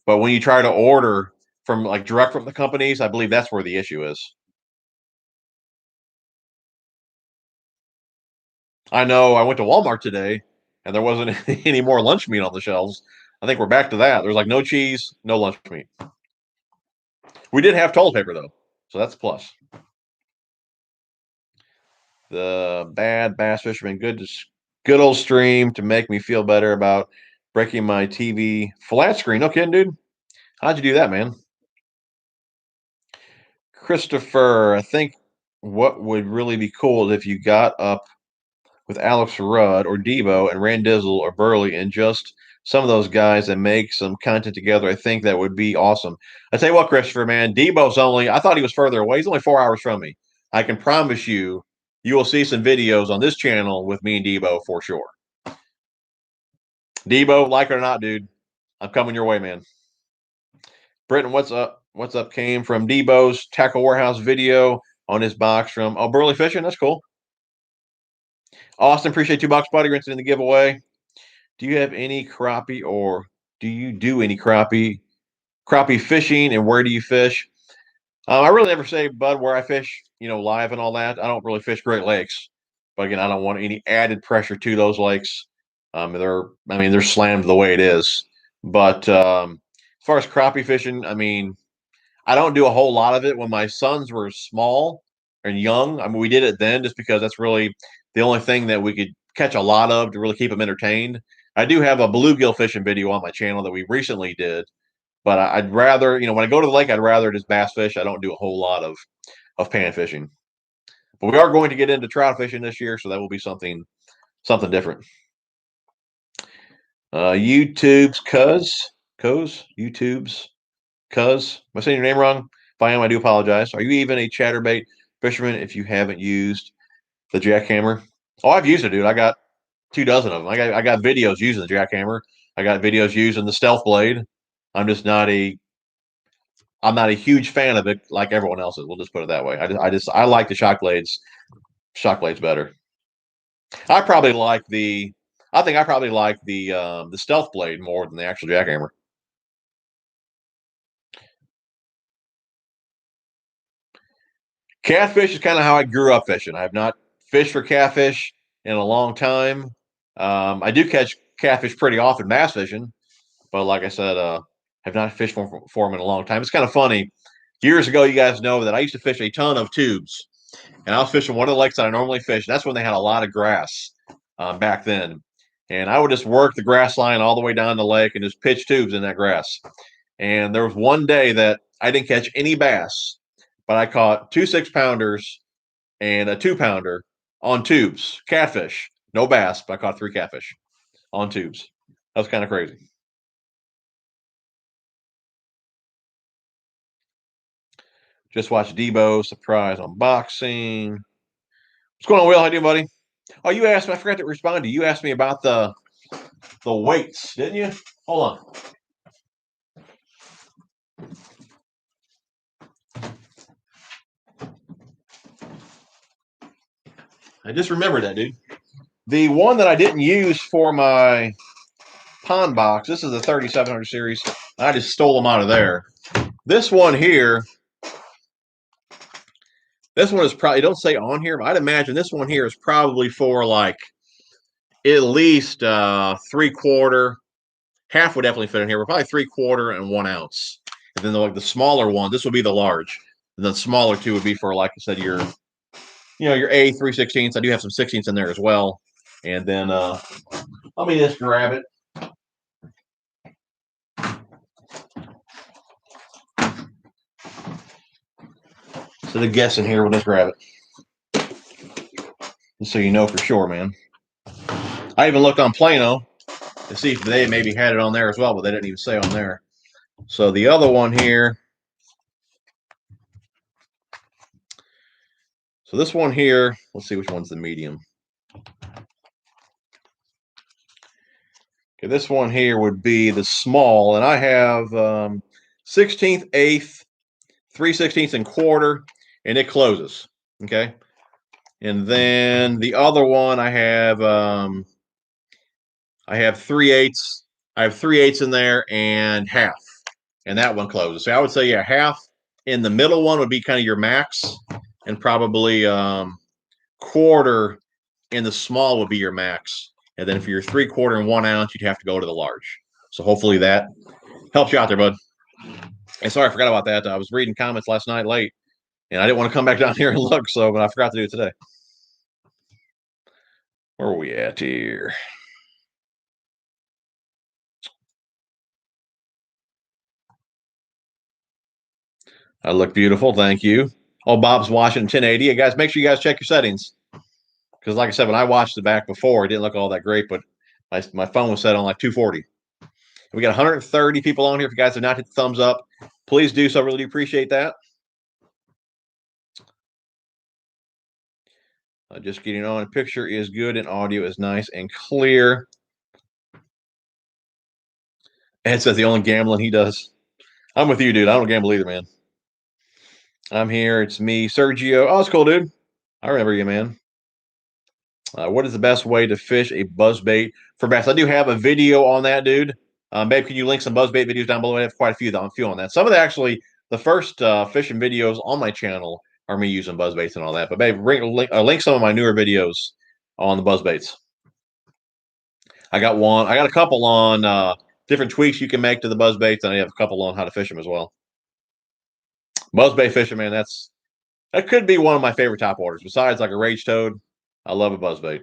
But when you try to order from direct from the companies, I believe that's where the issue is. I know I went to Walmart today and there wasn't any more lunch meat on the shelves. I think we're back to that. There's no cheese, no lunch meat. We did have toilet paper though, so that's a plus. The bad bass fisherman, good old stream to make me feel better about breaking my TV flat screen. No kidding, dude. How'd you do that, man? Christopher, I think what would really be cool is if you got up with Alex Rudd or Debo and Randizzle or Burley and just some of those guys that make some content together. I think that would be awesome. I tell you what, Christopher, man, I thought he was further away. He's only 4 hours from me. I can promise you, you will see some videos on this channel with me and Debo for sure. Debo, like it or not, dude, I'm coming your way, man. Britton, what's up? What's up came from Debo's Tackle Warehouse video on his box from Burley Fishing. That's cool. Austin, appreciate $2, buddy. You're in the giveaway. Do you have any crappie or do you do any crappie fishing, and where do you fish? I really never say, Bud, where I fish, live and all that. I don't really fish Great Lakes. But again, I don't want any added pressure to those lakes. They're slammed the way it is. But as far as crappie fishing, I don't do a whole lot of it. When my sons were small and young, I mean, we did it then just because that's really the only thing that we could catch a lot of to really keep them entertained. I do have a bluegill fishing video on my channel that we recently did, but I'd rather, when I go to the lake, I'd rather just bass fish. I don't do a whole lot of pan fishing. But we are going to get into trout fishing this year, so that will be something different. YouTube's YouTube's Cuz. Am I saying your name wrong? If I am, I do apologize. Are you even a chatterbait fisherman if you haven't used the jackhammer? Oh, I've used it, dude. I got 24 of them. I got videos using the jackhammer. I got videos using the stealth blade. I'm just not a huge fan of it like everyone else is. We'll just put it that way. I like the shock blades better. I probably like the stealth blade more than the actual jackhammer. Catfish is kind of how I grew up fishing. I have not fished for catfish in a long time. I do catch catfish pretty often bass fishing, but like I said, have not fished for them in a long time. It's kind of funny. Years ago, you guys know that I used to fish a ton of tubes, and I was fishing one of the lakes that I normally fish. That's when they had a lot of grass back then, and I would just work the grass line all the way down the lake and just pitch tubes in that grass. And there was one day that I didn't catch any bass, but I caught 2 6-pounders and a 2-pounder on tubes, catfish. No bass, but I caught 3 catfish on tubes. That was kind of crazy. Just watched Debo surprise unboxing. What's going on, Will? How you doing, buddy? Oh, you asked me. I forgot to respond to you. You asked me about the weights, didn't you? Hold on. I just remembered that, dude. The one that I didn't use for my pond box, this is the 3700 series. I just stole them out of there. This one here, this one is probably, don't say on here, but I'd imagine this one here is probably for like at least 3/4. Half would definitely fit in here. We're probably 3/4 and 1 ounce. And then the smaller one, this would be the large. And the smaller two would be for, like I said, your A 3/16. I do have some 16ths in there as well. And then let me just grab it. So the guess in here, we'll just grab it. Just so you know for sure, man. I even looked on Plano to see if they maybe had it on there as well, but they didn't even say on there. So the other one here. So this one here, let's see which one's the medium. Okay, this one here would be the small, and I have 16th, 8th, 3/16 and 1/4, and it closes. Okay, and then the other one I have 3/8. I have 3/8 in there and half, and that one closes. So I would say half in the middle one would be kind of your max, and probably 1/4 in the small would be your max. And then for your 3/4 and 1 ounce, you'd have to go to the large. So hopefully that helps you out there, bud. And sorry, I forgot about that. I was reading comments last night late, and I didn't want to come back down here and look, but I forgot to do it today. Where are we at here? I look beautiful. Thank you. Oh, Bob's watching 1080. Hey, guys, make sure you guys check your settings. Because like I said, when I watched it back before, it didn't look all that great, but my phone was set on like 240. We got 130 people on here. If you guys have not hit the thumbs up, please do so. I really do appreciate that. Just getting on. Picture is good and audio is nice and clear. Ed says the only gambling he does. I'm with you, dude. I don't gamble either, man. I'm here. It's me, Sergio. Oh, it's cool, dude. I remember you, man. What is the best way to fish a buzzbait for bass? I do have a video on that, dude. Babe, can you link some buzzbait videos down below? I have quite a few on that. Some of the first fishing videos on my channel are me using buzzbaits and all that. But babe, link some of my newer videos on the buzzbaits. I got a couple on different tweaks you can make to the buzzbaits, and I have a couple on how to fish them as well. Buzzbait fishing, man, that could be one of my favorite top waters. Besides like a rage toad, I love a buzzbait.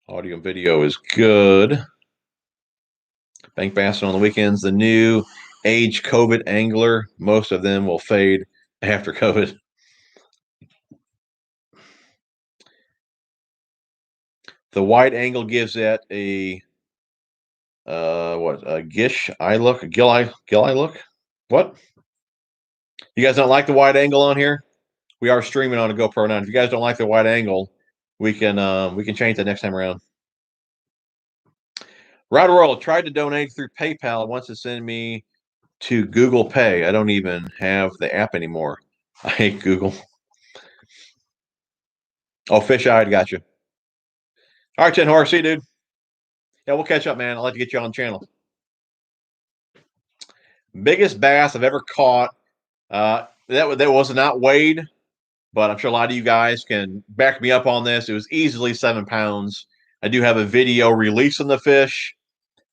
Audio and video is good. Bank bass on the weekends. The new age COVID angler. Most of them will fade after COVID. The wide angle gives it a a gish eye look, gill eye look. What? You guys don't like the wide angle on here? We are streaming on a GoPro 9. If you guys don't like the wide angle, we can change that next time around. Rod World tried to donate through PayPal. It wants to send me to Google Pay. I don't even have the app anymore. I hate Google. Oh, fish-eyed, gotcha. All right, Chen Horse, see you, dude. Yeah, we'll catch up, man. I'd like to get you on the channel. Biggest bass I've ever caught. That was not weighed, but I'm sure a lot of you guys can back me up on this. It was easily 7 pounds. I do have a video releasing the fish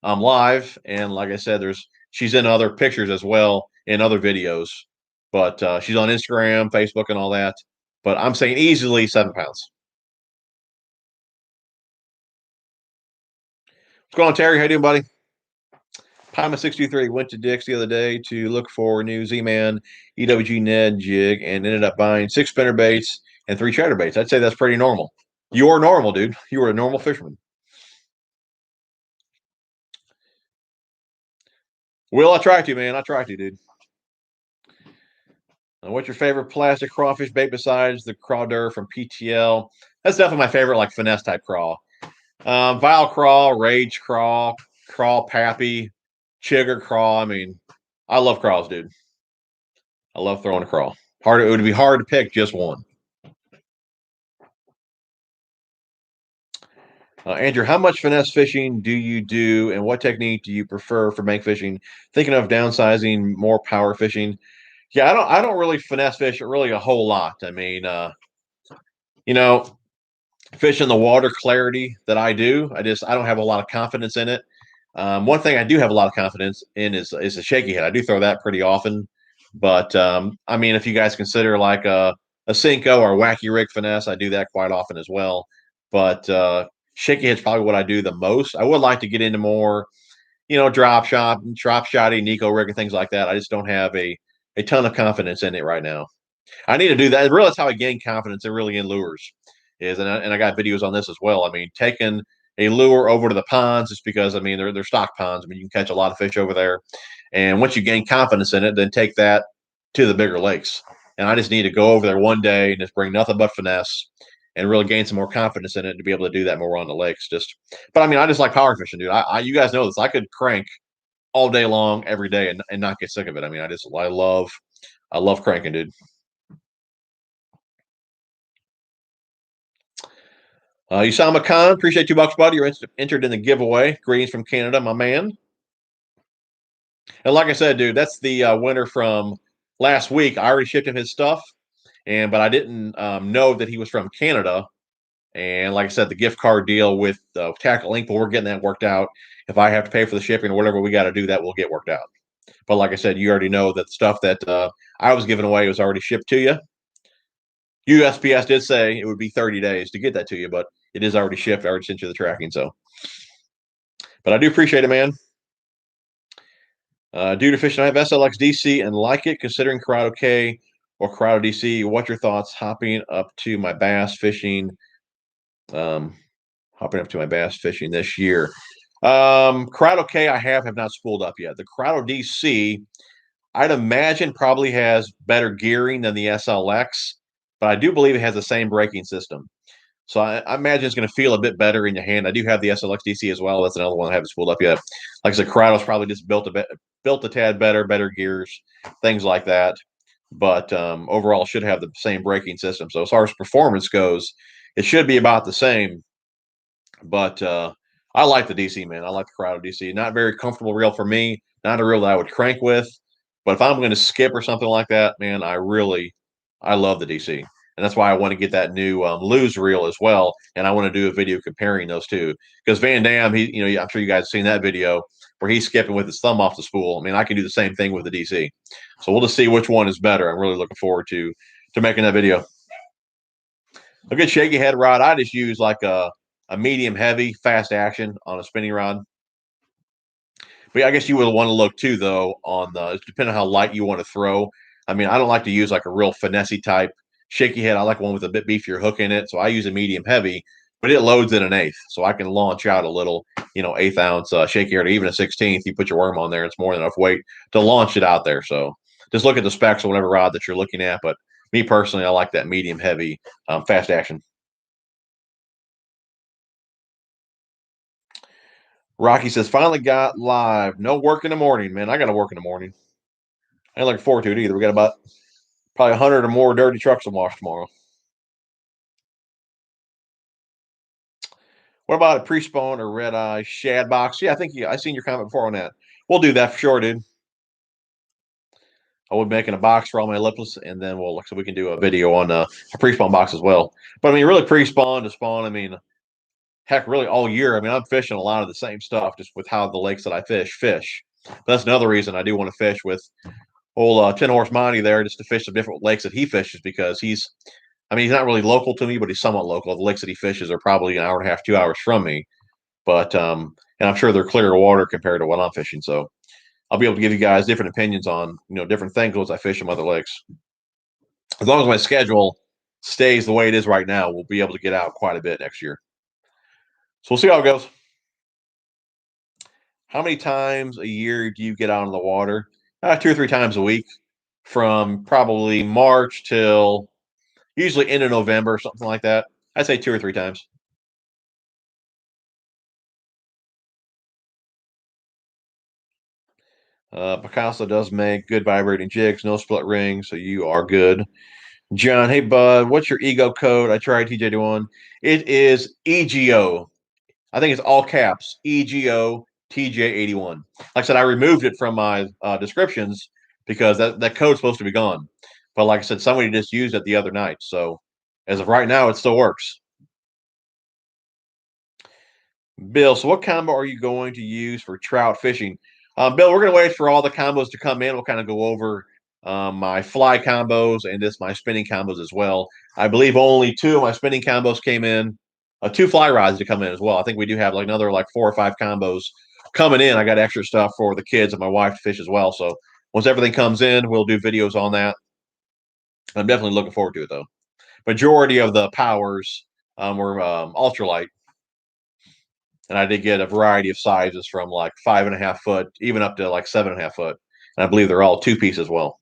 live, and like I said, she's in other pictures as well in other videos, but she's on Instagram, Facebook, and all that. But I'm saying easily 7 pounds. What's going on, Terry? How you doing, buddy? Pima623 went to Dick's the other day to look for a new Z-Man EWG Ned jig and ended up buying 6 spinner baits and 3 chatterbaits. I'd say that's pretty normal. You're normal, dude. You were a normal fisherman. Will, I try to, man. I try to, dude. What's your favorite plastic crawfish bait besides the crawdor from PTL? That's definitely my favorite, like finesse type craw. Vile craw, rage craw, craw pappy, chigger craw. I mean, I love craws, dude. I love throwing a craw. It would be hard to pick just one. Andrew, how much finesse fishing do you do, and what technique do you prefer for bank fishing? Thinking of downsizing, more power fishing. Yeah, I don't really finesse fish really a whole lot. I mean, you know, fish in the water clarity that I do, I don't have a lot of confidence in it. One thing I do have a lot of confidence in is a shaky head. I do throw that pretty often, but I mean, if you guys consider like a Cinco or a wacky rig finesse, I do that quite often as well. But shaky head's probably what I do the most. I would like to get into more, drop shotty, Nico rig, and things like that. I just don't have a ton of confidence in it right now. I need to do that. Really, that's how I gain confidence in really in lures. And I got videos on this as well. I mean, taking a lure over to the ponds just because, I mean, they're stock ponds. I mean, you can catch a lot of fish over there. And once you gain confidence in it, then take that to the bigger lakes. And I just need to go over there one day and just bring nothing but finesse and really gain some more confidence in it to be able to do that more on the lakes. But I mean, I just like power fishing, dude. You guys know this. I could crank all day long, every day, and not get sick of it. I mean, I love cranking, dude. Usama Khan, appreciate $2, buddy. You're entered in the giveaway. Greetings from Canada, my man. And like I said, dude, that's the winner from last week. I already shipped him his stuff, but I didn't know that he was from Canada. And like I said, the gift card deal with Tackle Inc. We're getting that worked out. If I have to pay for the shipping or whatever we got to do, that will get worked out. But like I said, you already know that the stuff that I was giving away was already shipped to you. USPS did say it would be 30 days to get that to you, but it is already shipped. I already sent you the tracking. So, but I do appreciate it, man. Due to fishing, I have SLX DC and like it, considering Corrado K or Corrado DC. What's your thoughts hopping up to my bass fishing? Hopping up to my bass fishing this year. Corrado K I have not spooled up yet. The Corrado DC, I'd imagine probably has better gearing than the SLX, but I do believe it has the same braking system. So I imagine it's going to feel a bit better in your hand. I do have the SLX DC as well. That's another one I haven't spooled up yet. Like I said, Corrado's probably just built a tad better gears, things like that. But overall, should have the same braking system. So as far as performance goes, it should be about the same. But I like the DC, man. I like the Corrado DC. Not very comfortable reel for me. Not a reel that I would crank with. But if I'm going to skip or something like that, man, I love the DC. And And that's why I want to get that new lose reel as well. And I want to do a video comparing those two because Van Dam, I'm sure you guys have seen that video where he's skipping with his thumb off the spool. I mean, I can do the same thing with the DC. So we'll just see which one is better. I'm really looking forward to making that video. A good shaky head rod, I just use like a medium heavy fast action on a spinning rod. But I guess you would want to look too, though, on depending on how light you want to throw. I mean, I don't like to use like a real finesse type shaky head. I like one with a bit beefier hook in it. So I use a medium heavy, but it loads in an eighth. So I can launch out a little, 1/8 ounce shaky head or even a 16th. You put your worm on there, it's more than enough weight to launch it out there. So just look at the specs of whatever rod that you're looking at. But me personally, I like that medium heavy fast action. Rocky says, finally got live. No work in the morning, man. I got to work in the morning. I ain't looking forward to it either. We got about probably 100 or more dirty trucks to wash tomorrow. What about a pre-spawn or red eye shad box? Yeah, I think I seen your comment before on that. We'll do that for sure, dude. I will be making a box for all my lipless, and then so we can do a video on a pre-spawn box as well. But I mean, really pre-spawn to spawn. I mean, heck, really all year. I mean, I'm fishing a lot of the same stuff just with how the lakes that I fish. But that's another reason I do want to fish with old 10 horse Monty there, just to fish some different lakes that he fishes because he's not really local to me, but he's somewhat local. The lakes that he fishes are probably an hour and a half, 2 hours from me. But and I'm sure they're clearer water compared to what I'm fishing. So I'll be able to give you guys different opinions on different things as I fish in other lakes. As long as my schedule stays the way it is right now, we'll be able to get out quite a bit next year. So we'll see how it goes. How many times a year do you get out on the water? 2 or 3 times a week, from probably March till usually end of November, something like that. I'd say 2 or 3 times. Picasso does make good vibrating jigs, no split rings, so you are good. John, hey bud, what's your ego code? I tried TJ1. It is EGO. I think it's all caps. EGO TJ81. Like I said, I removed it from my descriptions because that code's supposed to be gone. But like I said, somebody just used it the other night. So as of right now, it still works. Bill, so what combo are you going to use for trout fishing? Bill, we're going to wait for all the combos to come in. We'll kind of go over my fly combos and my spinning combos as well. I believe only 2 of my spinning combos came in. 2 fly rods to come in as well. I think we do have another 4 or 5 combos coming in. I got extra stuff for the kids and my wife to fish as well. So once everything comes in, we'll do videos on that. I'm definitely looking forward to it though. Majority of the powers were ultralight. And I did get a variety of sizes from 5.5 foot, even up to 7.5 foot. And I believe they're all 2-piece as well.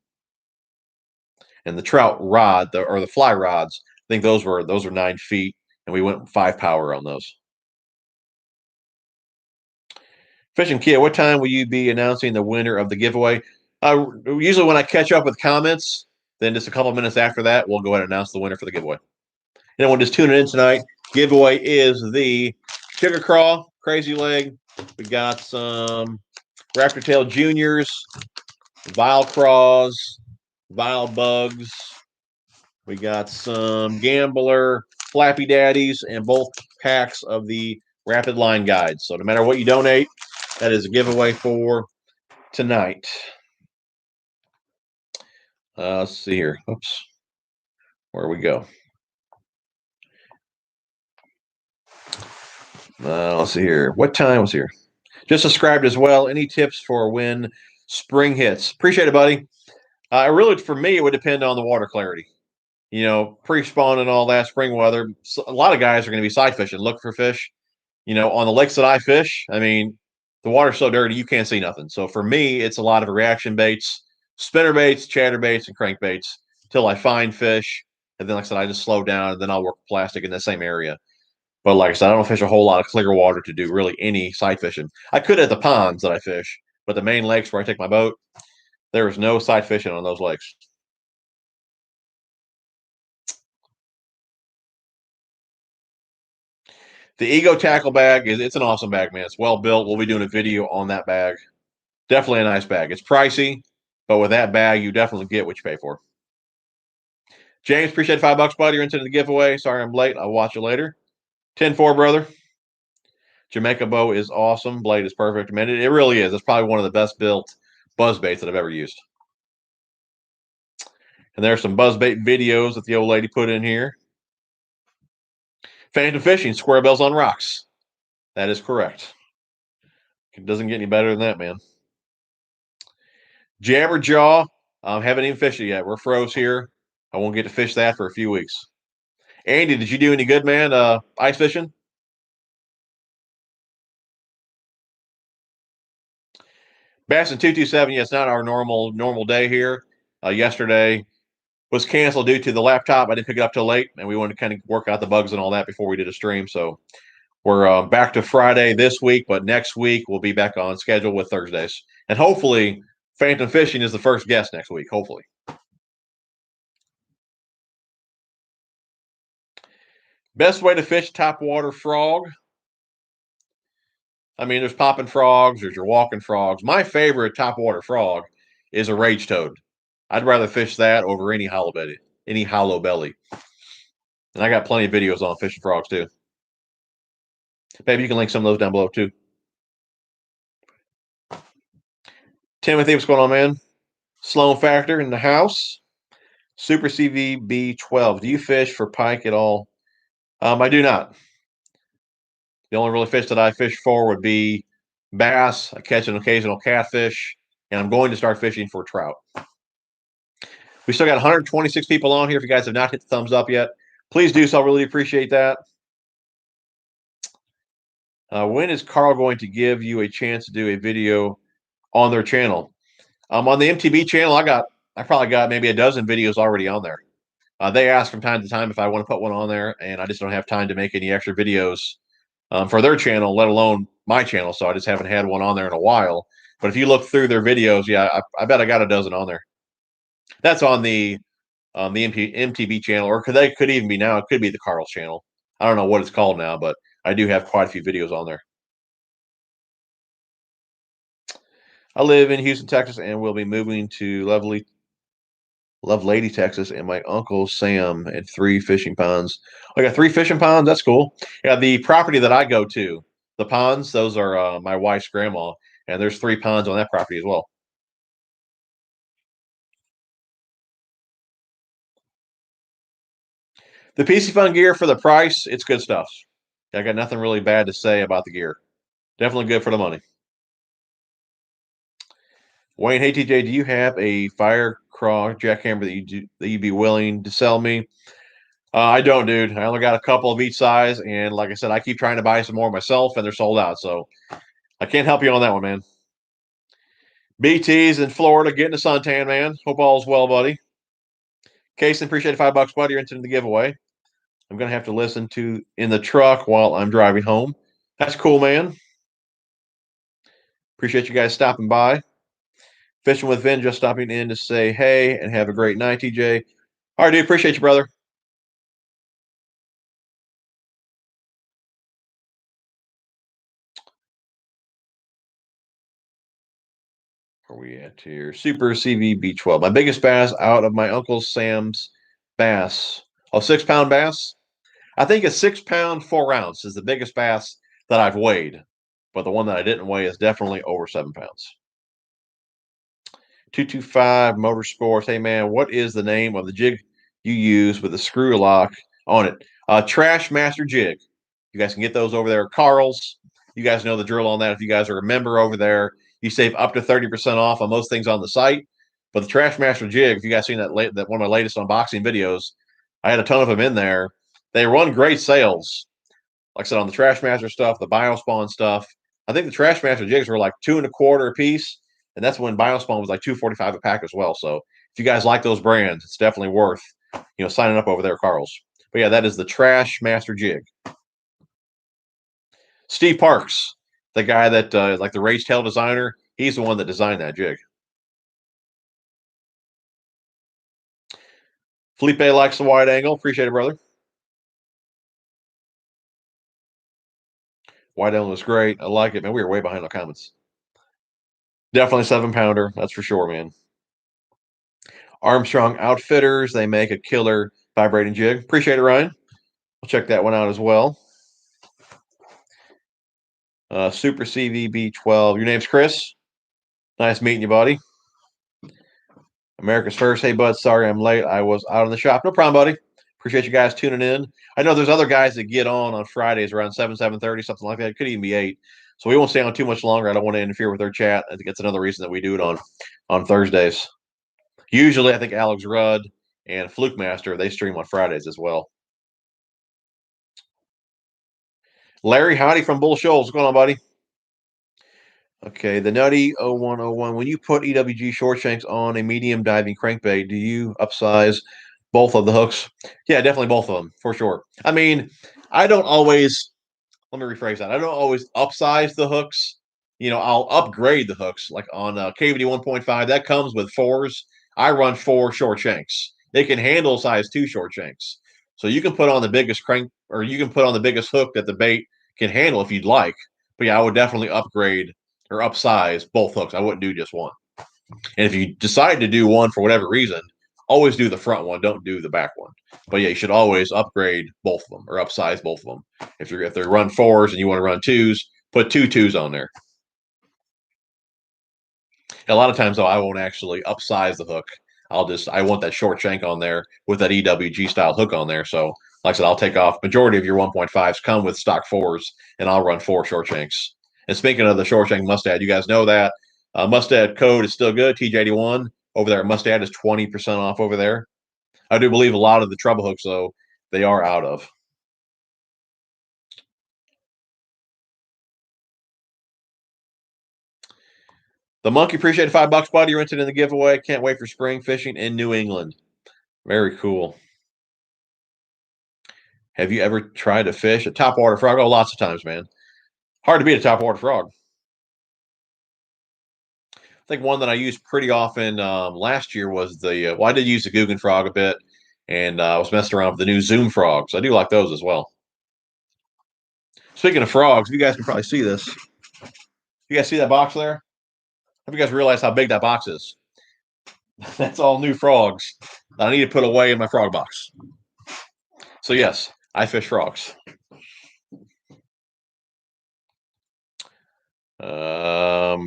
And the trout rod, or the fly rods, I think those were 9 feet, and we went 5 power on those. Fishing Kia, what time will you be announcing the winner of the giveaway? Usually when I catch up with comments, then just a couple minutes after that, we'll go ahead and announce the winner for the giveaway. Anyone just tuning in tonight, giveaway is the Sugar Craw, Crazy Leg. We got some Raptor Tail Juniors, Vile Craws, Vile Bugs. We got some Gambler, Flappy Daddies, and both packs of the Rapid Line Guides. So no matter what you donate, that is a giveaway for tonight. Let's see here. Oops. Where we go? Let's see here. What time was here? Just subscribed as well. Any tips for when spring hits? Appreciate it, buddy. Really, for me, it would depend on the water clarity. Pre-spawn and all that, spring weather. So a lot of guys are going to be side fishing, look for fish. On the lakes that I fish, the water's so dirty you can't see nothing. So for me, it's a lot of reaction baits, spinner baits, chatterbaits, and crankbaits till I find fish. And then, like I said, I just slow down and then I'll work plastic in the same area. But like I said, I don't fish a whole lot of clear water to do really any side fishing. I could at the ponds that I fish, but the main lakes where I take my boat, there is no side fishing on those lakes. The Ego tackle bag it's an awesome bag, man. It's well built. We'll be doing a video on that bag. Definitely a nice bag. It's pricey, but with that bag, you definitely get what you pay for. James, appreciate $5, buddy. You're into the giveaway. Sorry I'm late. I'll watch you later. 10-4, brother. Jamaica bow is awesome. Blade is perfect. Man, it really is. It's probably one of the best built buzz baits that I've ever used. And there's some buzz bait videos that the old lady put in here. Phantom fishing, square bells on rocks. That is correct. It doesn't get any better than that, man. Jabberjaw. Haven't even fished it yet. We're froze here. I won't get to fish that for a few weeks. Andy, did you do any good, man? Ice fishing? Bassin 227. Yeah, it's not our normal day here. Yesterday was canceled due to the laptop. I didn't pick it up till late, and we wanted to kind of work out the bugs and all that before we did a stream. So we're back to Friday this week, but next week we'll be back on schedule with Thursdays. And hopefully Phantom Fishing is the first guest next week, hopefully. Best way to fish topwater frog. I mean, there's popping frogs, there's your walking frogs. My favorite topwater frog is a rage toad. I'd rather fish that over any hollow belly. And I got plenty of videos on fishing frogs too. Maybe you can link some of those down below too. Timothy, what's going on, man? Sloan Factor in the house. Super CVB12. Do you fish for pike at all? I do not. The only really fish that I fish for would be bass. I catch an occasional catfish, and I'm going to start fishing for trout. We still got 126 people on here. If you guys have not hit the thumbs up yet, please do so. I really appreciate that. When is Carl going to give you a chance to do a video on their channel? On the MTB channel, I probably got maybe a dozen videos already on there. They ask from time to time if I want to put one on there, and I just don't have time to make any extra videos for their channel, let alone my channel. So I just haven't had one on there in a while. But if you look through their videos, yeah, I bet I got a dozen on there. That's on the MTB channel, or could even be now. It could be the Carl's channel. I don't know what it's called now, but I do have quite a few videos on there. I live in Houston, Texas, and will be moving to Lovelady, Texas, and my uncle Sam and 3 fishing ponds. I got 3 fishing ponds. That's cool. Yeah, the property that I go to, the ponds, those are my wife's grandma, and there's 3 ponds on that property as well. The PC Fun gear for the price, it's good stuff. I got nothing really bad to say about the gear. Definitely good for the money. Wayne, hey TJ, do you have a fire craw jackhammer that you'd be willing to sell me? I don't, dude. I only got a couple of each size, and like I said, I keep trying to buy some more myself, and they're sold out. So I can't help you on that one, man. BT's in Florida getting a suntan, man. Hope all's well, buddy. Casey, appreciate $5, buddy. You're into the giveaway. I'm gonna have to listen to in the truck while I'm driving home. That's cool, man. Appreciate you guys stopping by. Fishing with Vin just stopping in to say hey and have a great night, TJ. All right, dude. Appreciate you, brother. Where are we at here? Super CVB12. My biggest bass out of my Uncle Sam's bass. Oh, 6-pound bass? I think a 6-pound 4 ounce is the biggest bass that I've weighed. But the one that I didn't weigh is definitely over 7 pounds. 225 Motorsports. Hey, man, what is the name of the jig you use with the screw lock on it? Trash Master Jig. You guys can get those over there at Carl's. You guys know the drill on that. If you guys are a member over there, you save up to 30% off on most things on the site. But the Trash Master Jig, if you guys seen that one of my latest unboxing videos, I had a ton of them in there. They run great sales. Like I said, on the Trash Master stuff, the Biospawn stuff. I think the Trash Master jigs were like 2.25 a piece, and that's when Biospawn was like $2.45 a pack as well. So if you guys like those brands, it's definitely worth signing up over there at Carl's. But yeah, that is the Trash Master Jig. Steve Parks, the guy that like the Rage Tail designer, he's the one that designed that jig. Felipe likes the wide angle. Appreciate it, brother. Wide angle is great. I like it, man. We were way behind on comments. Definitely 7-pounder. That's for sure, man. Armstrong Outfitters. They make a killer vibrating jig. Appreciate it, Ryan. I'll check that one out as well. Super CVB12. Your name's Chris. Nice meeting you, buddy. America's First. Hey, bud. Sorry I'm late. I was out in the shop. No problem, buddy. Appreciate you guys tuning in. I know there's other guys that get on Fridays around 7:30, something like that. It could even be 8. So we won't stay on too much longer. I don't want to interfere with their chat. I think that's another reason that we do it on Thursdays. Usually, I think Alex Rudd and Fluke Master, they stream on Fridays as well. Larry, howdy from Bull Shoals. What's going on, buddy? Okay, the Nutty 0101. When you put EWG short shanks on a medium diving crankbait, do you upsize both of the hooks? Yeah, definitely both of them, for sure. I mean, I don't always, let me rephrase that. I don't always upsize the hooks. I'll upgrade the hooks. Like on KVD 1.5, that comes with 4s. I run 4 short shanks. They can handle size 2 short shanks. So you can put on the biggest crank, or you can put on the biggest hook that the bait can handle if you'd like. But yeah, I would definitely upgrade or upsize both hooks. I wouldn't do just one. And if you decide to do one for whatever reason, always do the front one. Don't do the back one. But yeah, you should always upgrade both of them or upsize both of them. If they run 4s and you want to run 2s, put 2 2s on there. A lot of times though, I won't actually upsize the hook. I want that short shank on there with that EWG style hook on there. So like I said, I'll take off majority of your 1.5s come with stock 4s, and I'll run 4 short shanks. And speaking of the short shank Mustad, you guys know that Mustad code is still good. TJ81 over there at Mustad is 20% off over there. I do believe a lot of the treble hooks though, they are out of. The monkey appreciated $5, buddy. You're entered in the giveaway. Can't wait for spring fishing in New England. Very cool. Have you ever tried to fish a topwater frog? Oh, lots of times, man. Hard to beat a topwater frog. I think one that I used pretty often last year was I did use the Guggen frog a bit, and I was messing around with the new Zoom frogs. I do like those as well. Speaking of frogs, you guys can probably see this. You guys see that box there? Have you guys realized how big that box is? That's all new frogs that I need to put away in my frog box. So yes, I fish frogs.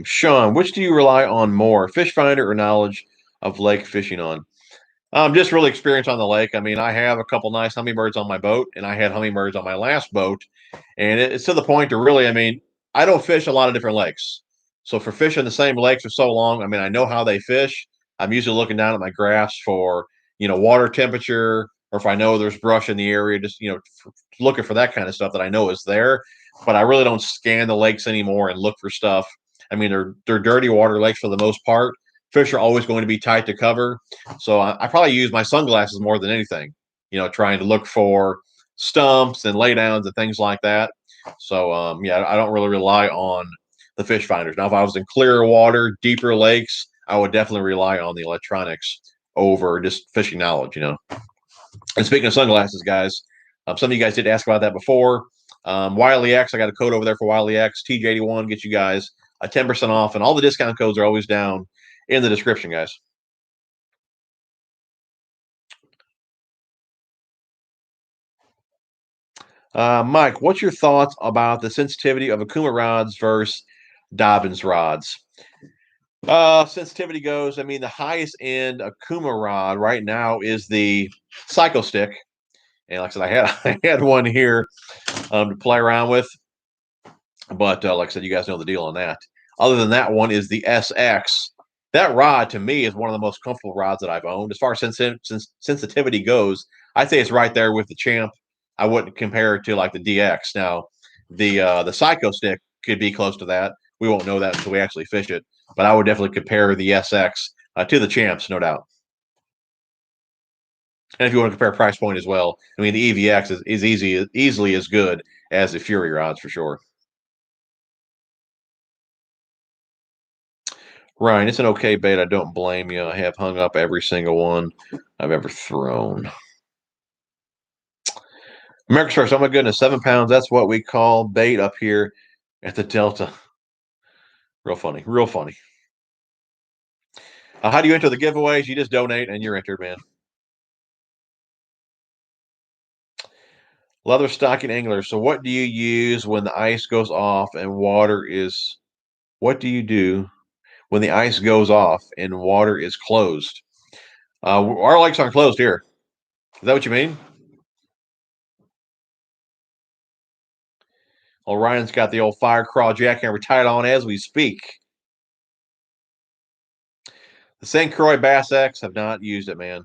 Sean, which do you rely on more, fish finder or knowledge of lake fishing on? Just really experience on the lake. I mean, I have a couple nice hummingbirds on my boat, and I had hummingbirds on my last boat, and it's to the point to really, I mean, I don't fish a lot of different lakes. So for fishing the same lakes for so long, I mean, I know how they fish. I'm usually looking down at my graphs for, water temperature, or if I know there's brush in the area, just, looking for that kind of stuff that I know is there. But I really don't scan the lakes anymore and look for stuff. I mean, they're dirty water lakes for the most part. Fish are always going to be tight to cover. So I probably use my sunglasses more than anything, trying to look for stumps and laydowns and things like that. So, yeah, I don't really rely on the fish finders. Now, if I was in clearer water, deeper lakes, I would definitely rely on the electronics over just fishing knowledge, And speaking of sunglasses, guys, some of you guys did ask about that before. Wiley X, I got a code over there for Wiley X. TJ81 gets you guys a 10% off, and all the discount codes are always down in the description, guys. Mike, what's your thoughts about the sensitivity of Akuma rods versus Dobbins rods? Sensitivity goes, I mean, the highest end Akuma rod right now is the Psycho Stick. And like I said, I had one here to play around with. But like I said, you guys know the deal on that. Other than that one is the SX. That rod to me is one of the most comfortable rods that I've owned. As far as sensitivity goes, I'd say it's right there with the Champ. I wouldn't compare it to like the DX. Now, the Psycho Stick could be close to that. We won't know that until we actually fish it. But I would definitely compare the SX to the Champs, no doubt. And if you want to compare price point as well, I mean the EVX is easily as good as the Fury rods for sure. Ryan, it's an okay bait. I don't blame you. I have hung up every single one I've ever thrown. America's First, oh my goodness, 7 pounds. That's what we call bait up here at the Delta. Real funny, real funny. How do you enter the giveaways? You just donate and you're entered, man. Leather stocking angler. So what do you use when the ice goes off and water is? What do you do when the ice goes off and water is closed? Our lakes aren't closed here. Is that what you mean? Orion's got the old fire crawl jackhammer tied on as we speak. The St. Croix Bass X have not used it, man.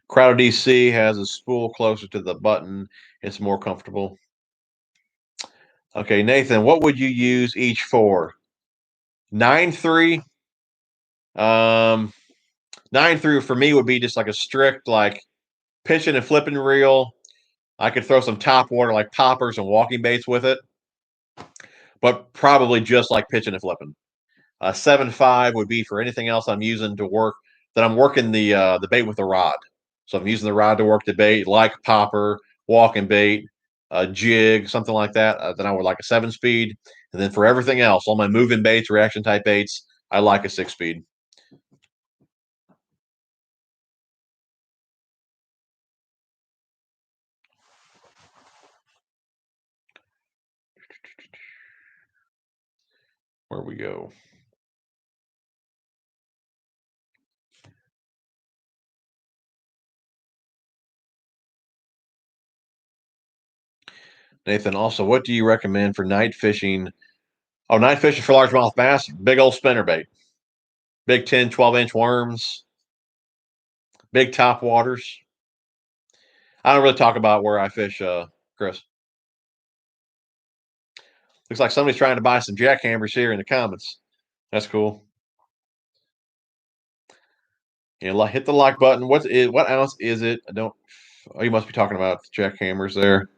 Crowder DC has a spool closer to the button. It's more comfortable. Okay, Nathan, what would you use each for? 9.3. 9.3 for me would be just like a strict like pitching and flipping reel. I could throw some top water like poppers and walking baits with it, but probably just like pitching and flipping. 7.5 would be for anything else I'm using to work that I'm working the bait with the rod. So I'm using the rod to work the bait, like popper, walking bait, jig, something like that. Then I would like a 7-speed, and then for everything else, all my moving baits, reaction type baits, I like a 6-speed. Where we go. Nathan, also, what do you recommend for night fishing? Oh, night fishing for largemouth bass, big old spinnerbait. Big 10, 12-inch worms, big top waters. I don't really talk about where I fish, Chris. Looks like somebody's trying to buy some jackhammers here in the comments. That's cool. Yeah, hit the like button. What ounce is it? I don't. Oh, you must be talking about the jackhammers there.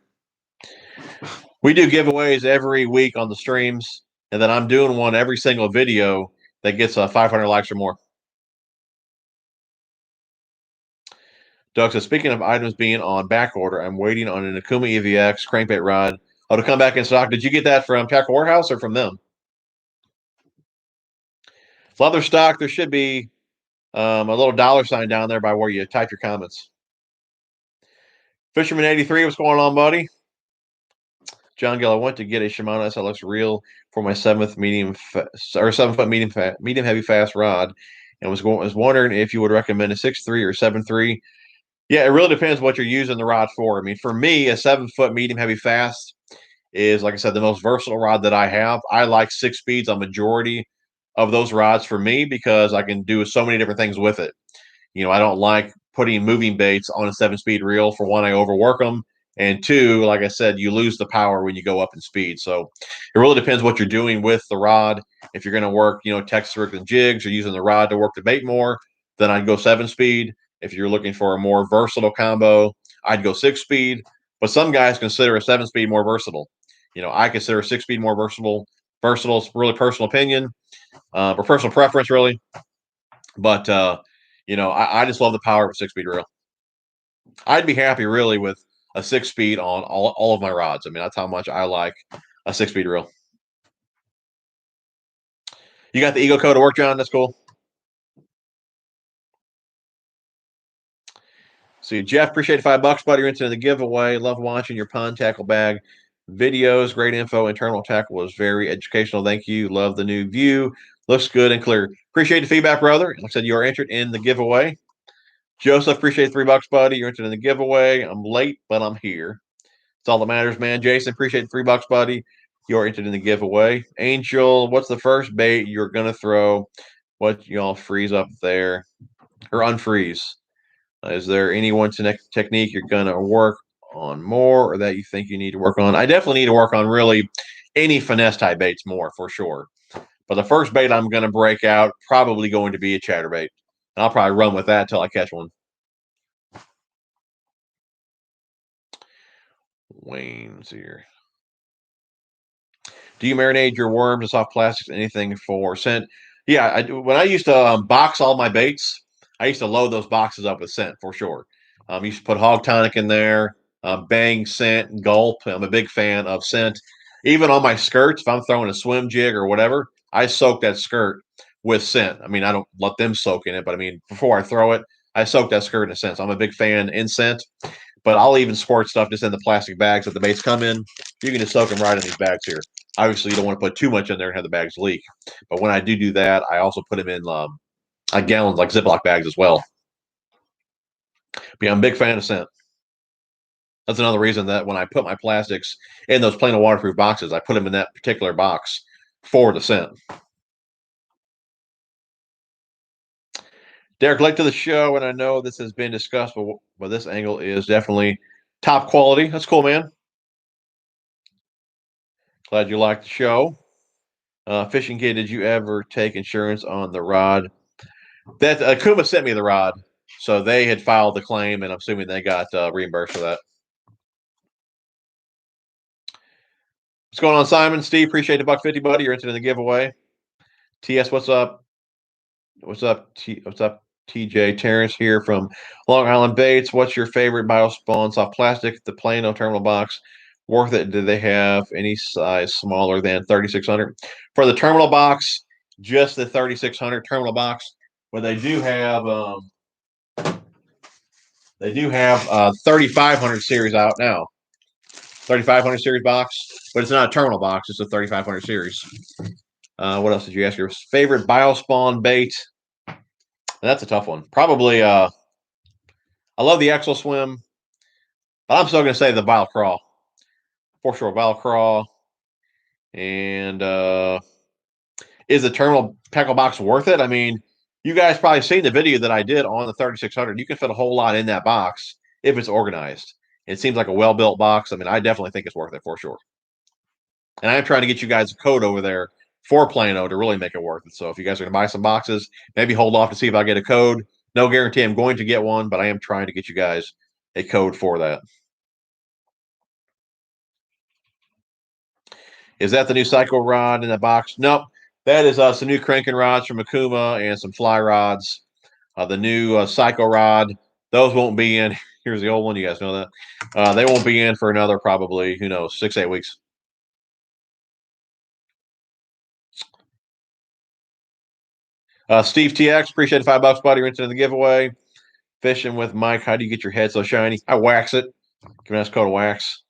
We do giveaways every week on the streams, and then I'm doing one every single video that gets 500 likes or more. Doug says, speaking of items being on back order, I'm waiting on an Akuma EVX crankbait rod. Oh, to come back in stock. Did you get that from Tackle Warehouse or from them? Leather stock, there should be a little $sign down there by where you type your comments. Fisherman 83, what's going on, buddy? John Gill, I went to get a Shimano SLX reel for my 7th medium or 7-foot medium heavy fast rod, and was wondering if you would recommend a 6.3 or 7.3. Yeah, it really depends what you're using the rod for. I mean, for me, a 7-foot medium heavy fast is, like I said, the most versatile rod that I have. I like 6 speeds on majority of those rods for me because I can do so many different things with it. I don't like putting moving baits on a 7-speed reel. For one, I overwork them. And two, like I said, you lose the power when you go up in speed. So it really depends what you're doing with the rod. If you're going to work, Texas rig and jigs or using the rod to work the bait more, then I'd go 7-speed. If you're looking for a more versatile combo, I'd go 6-speed. But some guys consider a 7-speed more versatile. I consider a 6-speed more versatile. Versatile is really personal opinion or personal preference, really. But I just love the power of a 6-speed reel. I'd be happy really with a 6-speed on all of my rods. I mean, that's how much I like a 6-speed reel. You got the Eagle Code to work, John? That's cool. See, Jeff, appreciate $5, buddy. You're into the giveaway. Love watching your pond tackle bag videos. Great info. Internal tackle was very educational. Thank you. Love the new view. Looks good and clear. Appreciate the feedback, brother. Like I said, you are entered in the giveaway. Joseph, appreciate $3, buddy. You're entered in the giveaway. I'm late, but I'm here. That's all that matters, man. Jason, appreciate the $3, buddy. You're entered in the giveaway. Angel, what's the first bait you're gonna throw? What y'all freeze up there or unfreeze? Is there any one technique you're gonna work on more, or that you think you need to work on? I definitely need to work on really any finesse type baits more for sure. But the first bait I'm gonna break out probably going to be a chatterbait, and I'll probably run with that until I catch one. Wayne's here. Do you marinate your worms and soft plastics, anything for scent? Yeah, when I used to box all my baits, I used to load those boxes up with scent for sure. Used to put hog tonic in there, bang, scent, and gulp. I'm a big fan of scent. Even on my skirts, if I'm throwing a swim jig or whatever, I soak that skirt with scent. I mean, I don't let them soak in it, but I mean, before I throw it, I soak that skirt in a scent. So I'm a big fan in scent, but I'll even squirt stuff just in the plastic bags that the baits come in. You can just soak them right in these bags here. Obviously, you don't want to put too much in there and have the bags leak. But when I do that, I also put them in gallons, like Ziploc bags as well. But yeah, I'm a big fan of scent. That's another reason that when I put my plastics in those plain waterproof boxes, I put them in that particular box for the scent. Derek, late to the show, and I know this has been discussed, but this angle is definitely top quality. That's cool, man. Glad you liked the show. Fishing Kid, did you ever take insurance on the rod? That Kuma sent me the rod, so they had filed the claim, and I'm assuming they got reimbursed for that. What's going on, Simon? Steve, appreciate the $150, buddy. You're entered in the giveaway. TS, what's up? What's up? What's up? TJ Terrence here from Long Island Baits. What's your favorite biospawn soft plastic? The Plano terminal box. Worth it? Do they have any size smaller than 3600? For the terminal box, just the 3600 terminal box. But they do have 3500 series out now. 3500 series box, but it's not a terminal box. It's a 3500 series. What else did you ask? Your favorite biospawn bait? That's a tough one. Probably, I love the Exo Swim, but I'm still going to say the Vile Crawl. For sure, Vile Crawl. And is the terminal tackle box worth it? I mean, you guys probably seen the video that I did on the 3600. You can fit a whole lot in that box if it's organized. It seems like a well-built box. I mean, I definitely think it's worth it for sure. And I'm trying to get you guys a code over there for Plano to really make it worth it. So if you guys are going to buy some boxes, maybe hold off to see if I get a code. No guarantee I'm going to get one, but I am trying to get you guys a code for that. Is that the new Psycho rod in the box? Nope. That is some new cranking rods from Akuma and some fly rods. The new Psycho rod, those won't be in. Here's the old one. You guys know that. They won't be in for another probably, 6-8 weeks. Steve TX, appreciate the $5, buddy. You're into the giveaway. Fishing with Mike. How do you get your head so shiny? I wax it. Give me a code of wax.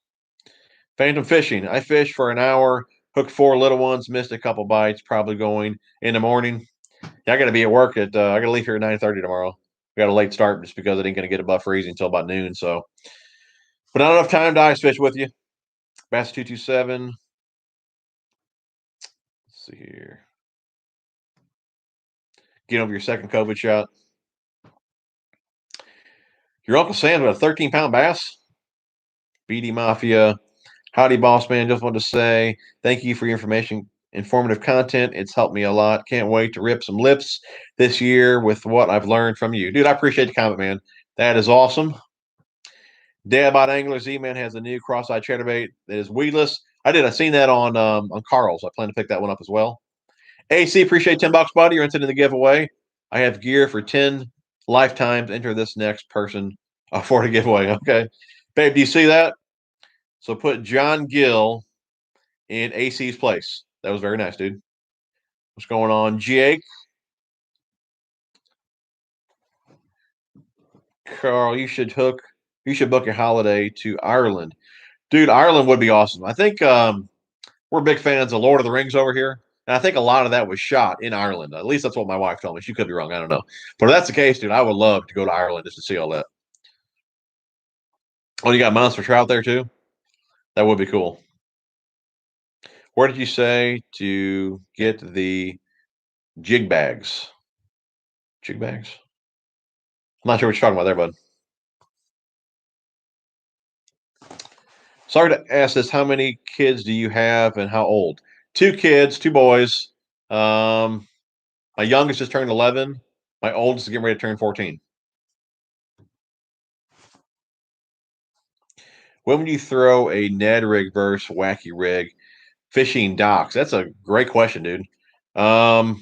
Phantom fishing. I fished for an hour, hooked 4 little ones, missed a couple bites. Probably going in the morning. Yeah, I got to be at work at. I got to leave here at 9:30 tomorrow. We got a late start just because I didn't going to get above freezing until about noon. So, but not enough time to ice fish with you. Bass 227. Let's see here. Get over your second COVID shot. Your Uncle Sam's got a 13-pound bass. BD Mafia. Howdy, boss man. Just wanted to say thank you for your informative content. It's helped me a lot. Can't wait to rip some lips this year with what I've learned from you. Dude, I appreciate the comment, man. That is awesome. Dad about Angler Z-Man has a new cross-eyed chatterbait that is weedless. I seen that on Carl's. I plan to pick that one up as well. AC, appreciate $10, buddy. You're entered in the giveaway. I have gear for 10 lifetimes. Enter this next person for the giveaway. Okay. Babe, do you see that? So put John Gill in AC's place. That was very nice, dude. What's going on, Jake? Carl, you should book a holiday to Ireland. Dude, Ireland would be awesome. I think we're big fans of Lord of the Rings over here. And I think a lot of that was shot in Ireland. At least that's what my wife told me. She could be wrong. I don't know. But if that's the case, dude, I would love to go to Ireland just to see all that. Oh, you got monster trout there too? That would be cool. Where did you say to get the jig bags? Jig bags? I'm not sure what you're talking about there, bud. Sorry to ask this. How many kids do you have and how old? 2 kids, 2 boys. My youngest just turned 11. My oldest is getting ready to turn 14. When would you throw a Ned rig versus wacky rig fishing docks? That's a great question, dude. I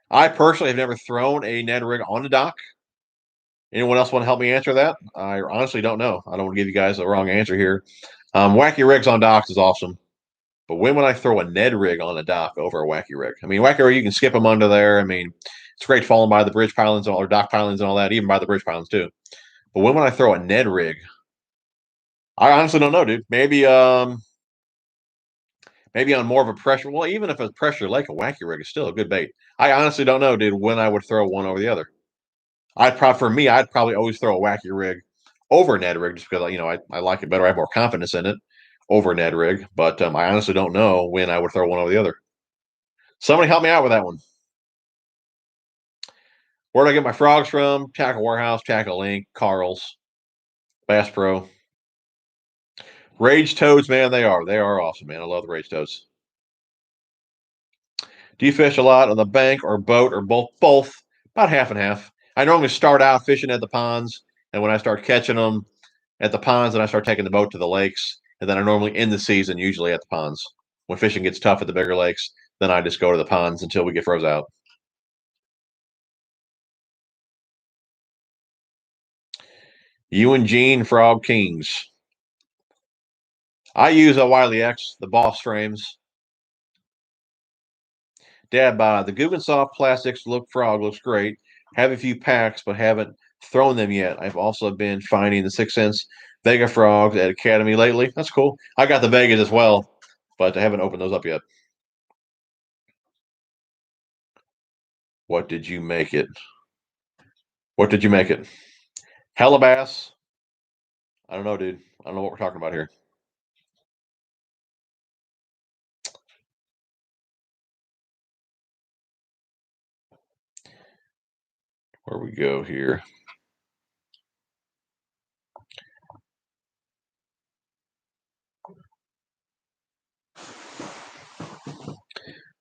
personally have never thrown a Ned rig on a dock. Anyone else want to help me answer that? I honestly don't know. I don't want to give you guys a wrong answer here. Wacky rigs on docks is awesome, But when would I throw a Ned rig on a dock over a wacky rig? I mean, wacky rig, you can skip them under there. I mean, it's great falling by the bridge pilings or dock pilings and all that, even by the bridge pilings too. But when would I throw a Ned rig? I honestly don't know, dude. Maybe maybe on more of a pressure. Well, even if it's pressure lake, a wacky rig is still a good bait. I honestly don't know, dude, when I would throw one over the other. I'd probably always throw a wacky rig over a Ned rig just because I like it better. I have more confidence in it over a Ned rig. But I honestly don't know when I would throw one over the other. Somebody help me out with that one. Where do I get my frogs from? Tackle Warehouse, Tackle Link, Carl's, Bass Pro. Rage toads, man, they are awesome, man. I love the rage toads. Do you fish a lot on the bank or boat or both? Both, about half and half. I normally start out fishing at the ponds, and when I start catching them at the ponds, then I start taking the boat to the lakes, and then I normally end the season usually at the ponds. When fishing gets tough at the bigger lakes, then I just go to the ponds until we get froze out. You and Gene Frog Kings. I use a Wiley X, the Boss frames. Dad, the Guggensoft plastics frog looks great. Have a few packs, but haven't thrown them yet. I've also been finding the 6 cents Vega frogs at Academy lately. That's cool. I got the Vegas as well, but I haven't opened those up yet. What did you make it? What did you make it? Hellabass? I don't know, dude. I don't know what we're talking about here. Where we go here?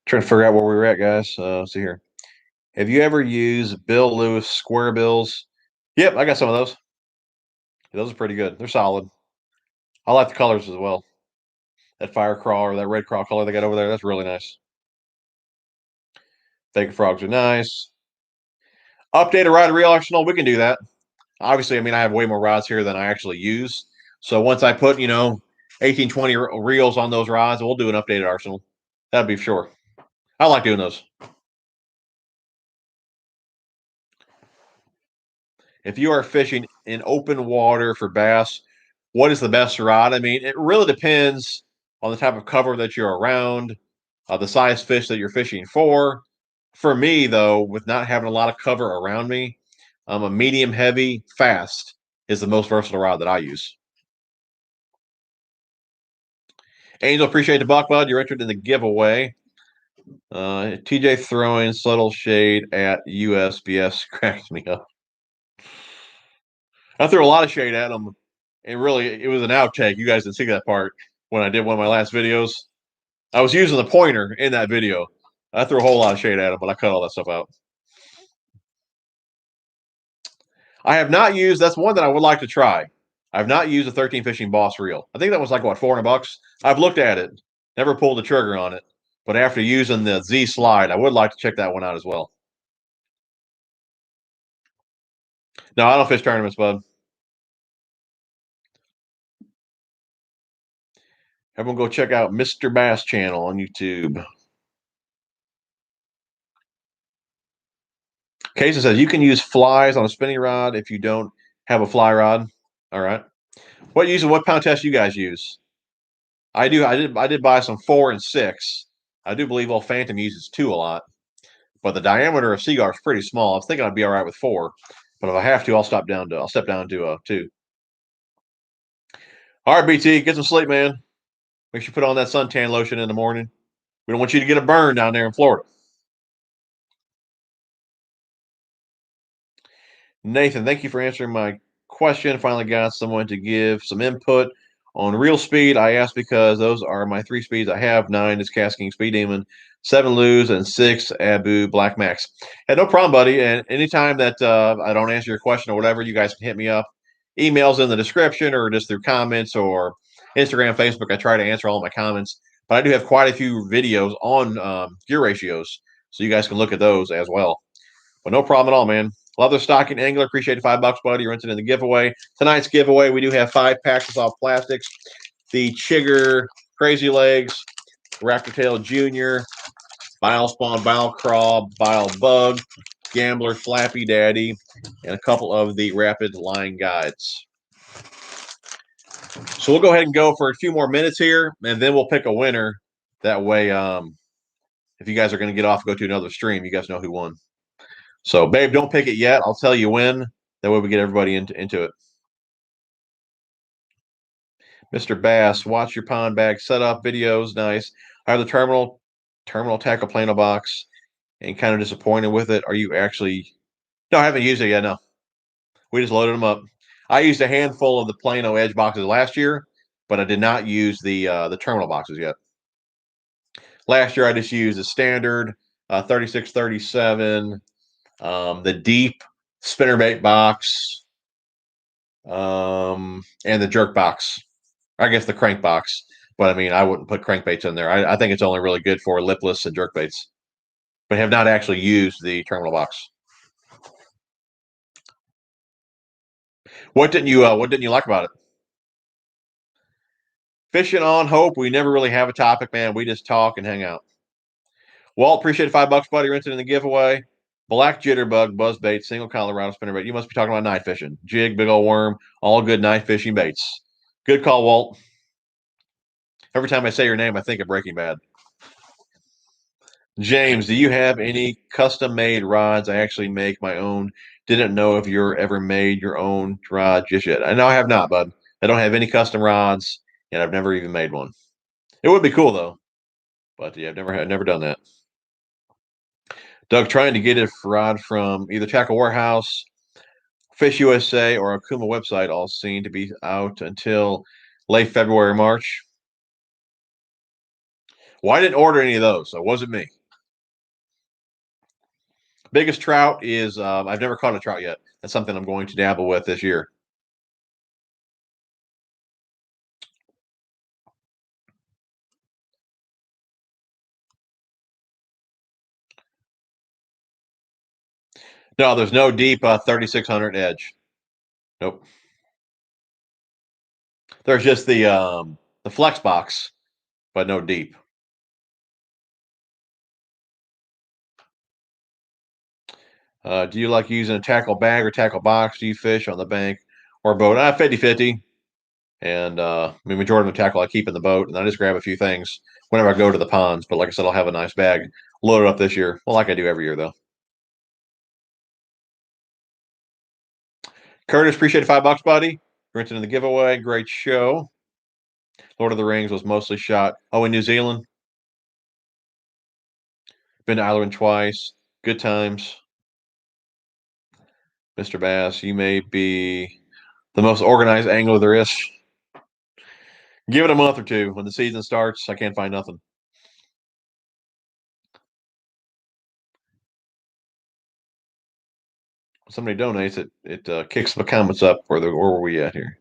Trying to figure out where we were at, guys. Let's see here. Have you ever used Bill Lewis square bills? Yep, I got some of those. Those are pretty good. They're solid. I like the colors as well. That fire crawl or that red crawl color they got over there, that's really nice. Fake frogs are nice. Update a rod reel arsenal, we can do that. Obviously, I mean, I have way more rods here than I actually use. So once I put, 18, 20 reels on those rods, we'll do an updated arsenal. That'd be sure. I like doing those. If you are fishing in open water for bass, what is the best rod? I mean, it really depends on the type of cover that you're around, the size fish that you're fishing for. For me, though, with not having a lot of cover around me, a medium heavy fast is the most versatile rod that I use. Angel, appreciate the buck, bud. You're entered in the giveaway. TJ throwing subtle shade at USBS cracks me up. I threw a lot of shade at him, and really, it was an outtake. You guys didn't see that part when I did one of my last videos. I was using the pointer in that video. I threw a whole lot of shade at him, but I cut all that stuff out. I have not used. That's one that I would like to try. I've not used a 13 Fishing Boss reel. I think that was like what, $400. I've looked at it, never pulled the trigger on it. But after using the Z slide, I would like to check that one out as well. No, I don't fish tournaments, bud. Everyone go check out Mr. Bass channel on YouTube. Casey says you can use flies on a spinning rod if you don't have a fly rod. All right. What pound test you guys use? I did buy some 4 and 6. I do believe old Phantom uses 2 a lot. But the diameter of Seagar is pretty small. I was thinking I'd be all right with 4. But if I have to, I'll step down to 2. All right, BT, get some sleep, man. Make sure you put on that suntan lotion in the morning. We don't want you to get a burn down there in Florida. Nathan, thank you for answering my question. Finally got someone to give some input on reel speed. I asked because those are my 3 speeds I have. 9 is Casking Speed Demon, 7 Luz, and 6 Abu Black Max. Hey, no problem, buddy. And anytime that I don't answer your question or whatever, you guys can hit me up. Emails in the description or just through comments or Instagram, Facebook. I try to answer all my comments. But I do have quite a few videos on gear ratios, so you guys can look at those as well. But no problem at all, man. Leather stocking angler, appreciate the $5, buddy. You're entered in the giveaway. Tonight's giveaway, we do have 5 packs of soft plastics. The Chigger Crazy Legs, Raptor Tail Jr., Bile Spawn, Bile Craw, Bile Bug, Gambler, Flappy Daddy, and a couple of the Rapid Line Guides. So we'll go ahead and go for a few more minutes here, and then we'll pick a winner. That way, if you guys are going to get off, go to another stream, you guys know who won. So, babe, don't pick it yet. I'll tell you when. That way we get everybody into it. Mr. Bass, watch your pond bag setup videos. Nice. I have the terminal tackle plano box and kind of disappointed with it. Are you actually? No, I haven't used it yet. No, we just loaded them up. I used a handful of the plano edge boxes last year, but I did not use the terminal boxes yet. Last year I just used the standard 3637, the deep spinnerbait box, and the jerk box. I guess the crank box, but I mean, I wouldn't put crankbaits in there. I think it's only really good for lipless and jerk baits, but have not actually used the terminal box. What didn't you like about it? Fishing on Hope. We never really have a topic, man. We just talk and hang out. Walt, appreciate $5, buddy. You're entered in the giveaway. Black jitterbug, buzzbait, single Colorado spinnerbait. You must be talking about night fishing. Jig, big old worm, all good night fishing baits. Good call, Walt. Every time I say your name, I think of Breaking Bad. James, do you have any custom-made rods? I actually make my own. Didn't know if you're ever made your own rod just yet. I know I have not, bud. I don't have any custom rods, and I've never even made one. It would be cool though, but yeah, I've never done that. Doug, trying to get a rod from either Tackle Warehouse, Fish USA, or Akuma website, all seem to be out until late February, March. Well, I didn't order any of those, so it wasn't me. Biggest trout is I've never caught a trout yet. That's something I'm going to dabble with this year. No, there's no deep 3600 edge. Nope. There's just the flex box, but no deep. Do you like using a tackle bag or tackle box? Do you fish on the bank or boat? 50-50. And I mean, majority of the tackle I keep in the boat, and I just grab a few things whenever I go to the ponds. But like I said, I'll have a nice bag loaded up this year. Well, like I do every year, though. Curtis, appreciate $5, buddy. You're into the giveaway. Great show. Lord of the Rings was mostly shot. Oh, in New Zealand. Been to Ireland twice. Good times. Mr. Bass, you may be the most organized angler there is. Give it a month or two. When the season starts, I can't find nothing. Somebody donates it. It kicks the comments up. Where were we at here?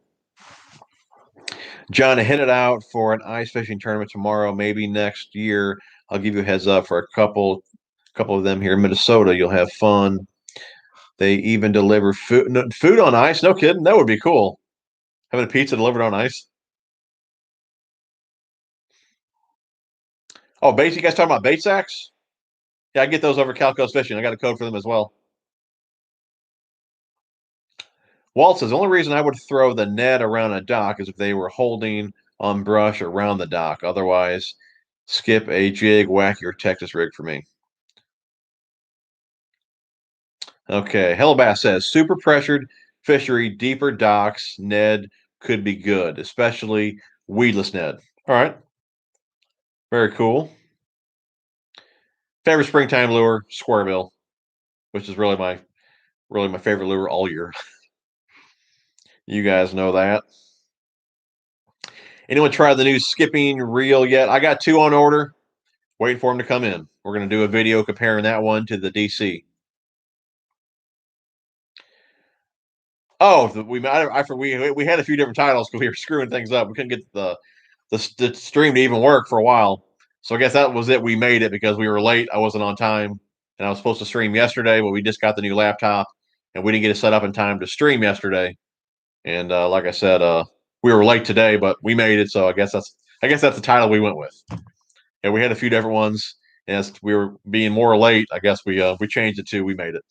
John, I hit it out for an ice fishing tournament tomorrow. Maybe next year. I'll give you a heads up for a couple of them here in Minnesota. You'll have fun. They even deliver food on ice. No kidding. That would be cool. Having a pizza delivered on ice. Oh, baits. You guys talking about bait sacks? Yeah, I get those over Calco's Fishing. I got a code for them as well. Walt says the only reason I would throw the net around a dock is if they were holding on brush around the dock. Otherwise, skip a jig, whack your Texas rig for me. Okay, Hellbass says super pressured fishery, deeper docks, Ned could be good, especially weedless Ned. All right, very cool. Favorite springtime lure, squarebill, which is really my favorite lure all year. You guys know that. Anyone try the new skipping reel yet? I got 2 on order. Waiting for them to come in. We're going to do a video comparing that one to the DC. Oh, we had a few different titles because we were screwing things up. We couldn't get the stream to even work for a while. So I guess that was it. We made it because we were late. I wasn't on time, and I was supposed to stream yesterday, but we just got the new laptop, and we didn't get it set up in time to stream yesterday. And like I said, we were late today, but we made it. So I guess that's the title we went with. Yeah, we had a few different ones. As we were being more late, I guess we changed it to we made it.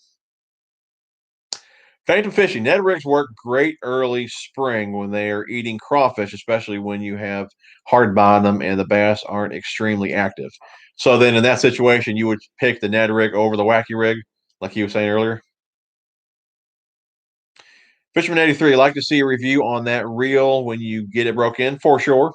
Phantom fishing. Ned rigs work great early spring when they are eating crawfish, especially when you have hard bottom and the bass aren't extremely active. So then in that situation, you would pick the Ned rig over the wacky rig, like you were saying earlier. Fisherman 83, I'd like to see a review on that reel when you get it broke in, for sure.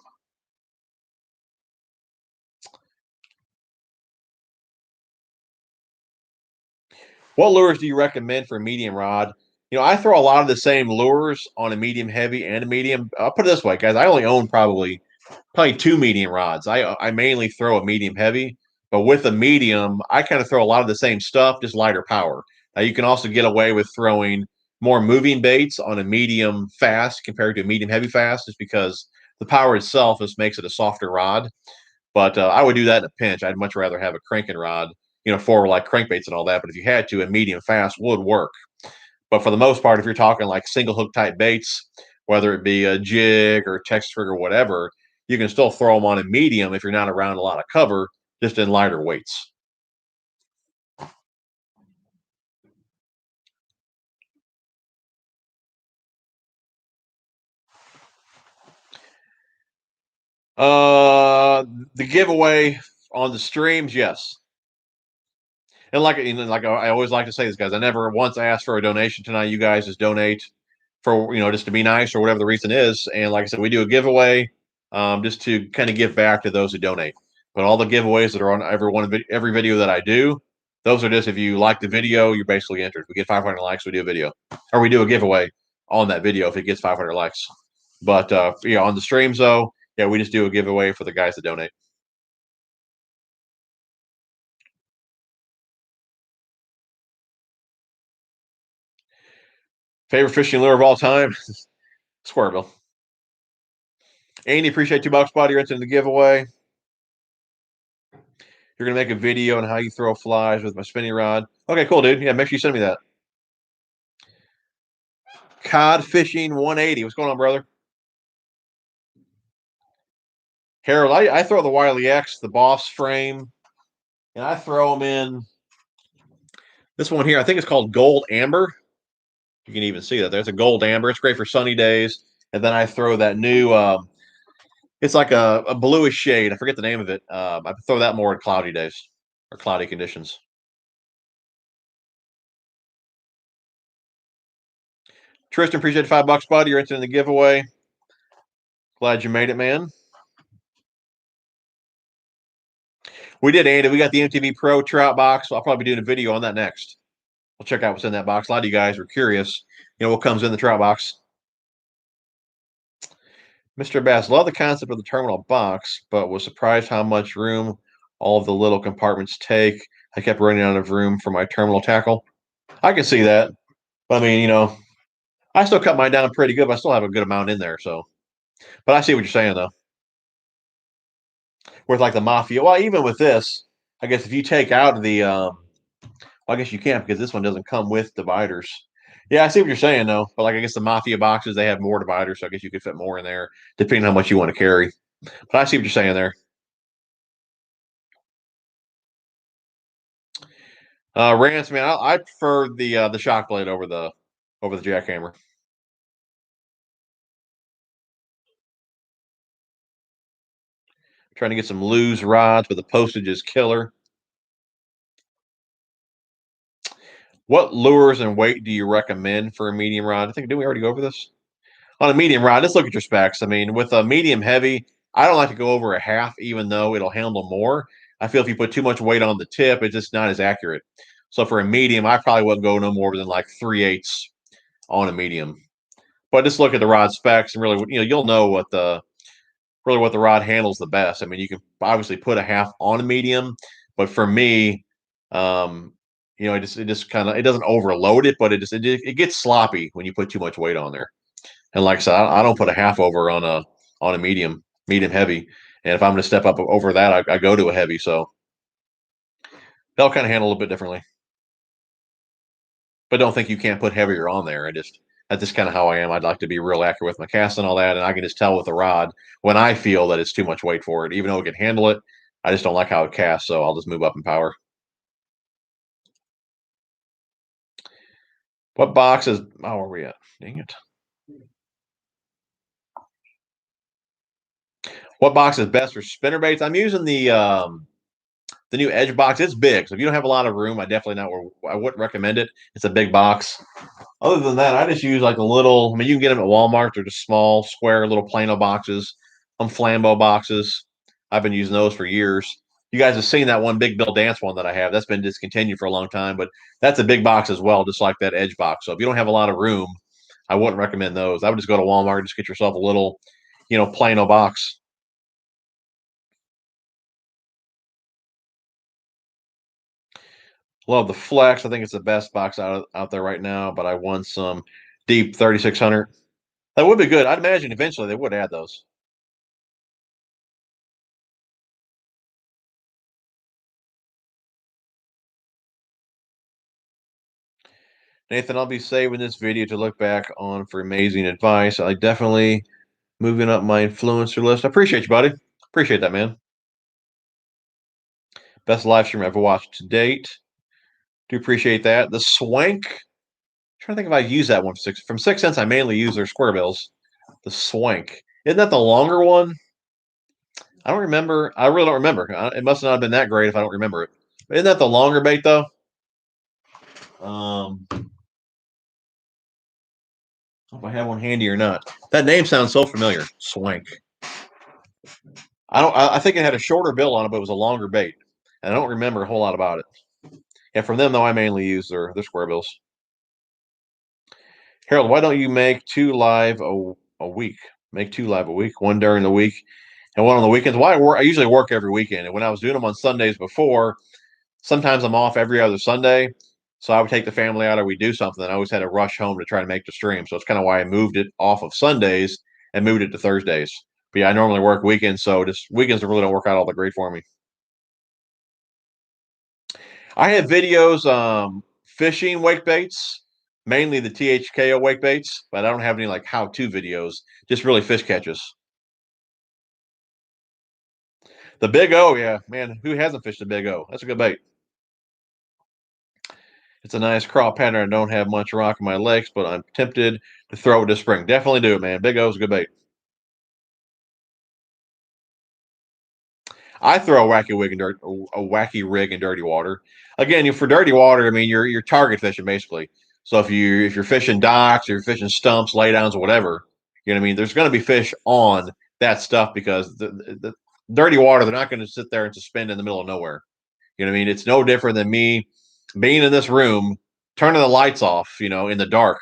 What lures do you recommend for a medium rod? I throw a lot of the same lures on a medium heavy and a medium. I'll put it this way, guys. I only own probably two medium rods. I mainly throw a medium heavy, but with a medium, I kind of throw a lot of the same stuff, just lighter power. Now you can also get away with throwing more moving baits on a medium fast compared to a medium heavy fast, just because the power itself just makes it a softer rod. But I would do that in a pinch. I'd much rather have a cranking rod, for like crankbaits and all that. But if you had to, a medium fast would work. But for the most part, if you're talking like single hook type baits, whether it be a jig or Texas rig or whatever, you can still throw them on a medium if you're not around a lot of cover, just in lighter weights. Uh, the giveaway on the streams, yes. And like I always like to say this, guys. I never once asked for a donation tonight. You guys just donate for just to be nice or whatever the reason is. And like I said, we do a giveaway just to kind of give back to those who donate. But all the giveaways that are on every video that I do, those are just if you like the video, you're basically entered. If we get 500 likes, we do a video, or we do a giveaway on that video if it gets 500 likes. But on the streams though, yeah, we just do a giveaway for the guys that donate. Favorite fishing lure of all time? Squirrelbill. Andy, appreciate $2, buddy. You're entering the giveaway. You're gonna make a video on how you throw flies with my spinning rod. Okay, cool, dude. Yeah, make sure you send me that. Cod fishing 180. What's going on, brother? Harold, I throw the Wiley X, the Boss frame, and I throw them in this one here. I think it's called Gold Amber. You can even see that there's a Gold Amber. It's great for sunny days. And then I throw that new. It's like a bluish shade. I forget the name of it. I throw that more in cloudy days or cloudy conditions. Tristan, appreciate $5, buddy. You're entering the giveaway. Glad you made it, man. We did, Andy. We got the MTV Pro trout box. So I'll probably be doing a video on that next. We'll check out what's in that box. A lot of you guys were curious, what comes in the trout box. Mr. Bass, love the concept of the terminal box, but was surprised how much room all of the little compartments take. I kept running out of room for my terminal tackle. I can see that. But I mean, I still cut mine down pretty good, but I still have a good amount in there. So, but I see what you're saying, though. With like the Mafia, well, even with this, I guess if you take out the, well, I guess you can't because this one doesn't come with dividers. Yeah, I see what you're saying, though. But like, I guess the Mafia boxes, they have more dividers. So I guess you could fit more in there depending on how much you want to carry. But I see what you're saying there. Rance, man, I prefer the shock blade over the jackhammer. Trying to get some loose rods, but the postage is killer. What lures and weight do you recommend for a medium rod? I think did we already go over this? On a medium rod, let's look at your specs. I mean, with a medium heavy, I don't like to go over a half, even though it'll handle more. I feel if you put too much weight on the tip, it's just not as accurate. So for a medium, I probably wouldn't go no more than like 3/8 on a medium. But just look at the rod specs and really, you'll know what the rod handles the best. I mean, you can obviously put a half on a medium, but for me, it just kind of it doesn't overload it, but it gets sloppy when you put too much weight on there. And like I said, I don't put a half over on a medium heavy. And if I'm going to step up over that, I go to a heavy. So they'll kind of handle a little bit differently. But don't think you can't put heavier on there. That's just kind of how I am. I'd like to be real accurate with my cast and all that, and I can just tell with the rod when I feel that it's too much weight for it, even though it can handle it. I just don't like how it casts, so I'll just move up in power. What box is... Oh, where are we at? Dang it. What box is best for spinnerbaits? I'm using the new Edge box. It's big, so if you don't have a lot of room, I wouldn't recommend it. It's a big box. Other than that, I just use like a little. I mean, you can get them at Walmart. They're just small, square, little Plano boxes. Flambeau boxes. I've been using those for years. You guys have seen that one Big Bill Dance one that I have. That's been discontinued for a long time, but that's a big box as well, just like that Edge box. So if you don't have a lot of room, I wouldn't recommend those. I would just go to Walmart and just get yourself a little, Plano box. Love the Flex. I think it's the best box out there right now, but I want some deep 3600. That would be good. I'd imagine eventually they would add those. Nathan, I'll be saving this video to look back on for amazing advice. I definitely moving up my influencer list. I appreciate you, buddy. Appreciate that, man. Best live stream I've ever watched to date. Do appreciate that. The Swank. I'm trying to think if I use that one from 6 cents. I mainly use their square bills. The Swank. Isn't that the longer one? I don't remember. I really don't remember. It must not have been that great if I don't remember it. But isn't that the longer bait though? If I have one handy or not. That name sounds so familiar. Swank. I think it had a shorter bill on it, but it was a longer bait. And I don't remember a whole lot about it. And from them though, I mainly use their square bills. Harold, why don't you make 2 live a week? Make 2 live a week, one during the week and one on the weekends. Why I usually work every weekend. And when I was doing them on Sundays before, sometimes I'm off every other Sunday. So I would take the family out or we do something. I always had to rush home to try to make the stream. So it's kind of why I moved it off of Sundays and moved it to Thursdays. But yeah, I normally work weekends, so just weekends really don't work out all that great for me. I have videos fishing wake baits, mainly the THKO wake baits, but I don't have any like how-to videos, just really fish catches. The Big O, yeah, man, who hasn't fished a Big O? That's a good bait. It's a nice crawl pattern. I don't have much rock in my legs, but I'm tempted to throw it this spring. Definitely do it, man. Big O's a good bait. I throw a wacky rig in dirty water. Again, for dirty water, I mean you're target fishing basically. So if you're fishing docks, or you're fishing stumps, laydowns, or whatever, you know what I mean. There's going to be fish on that stuff because the dirty water, they're not going to sit there and suspend in the middle of nowhere. You know what I mean? It's no different than me being in this room, turning the lights off, in the dark.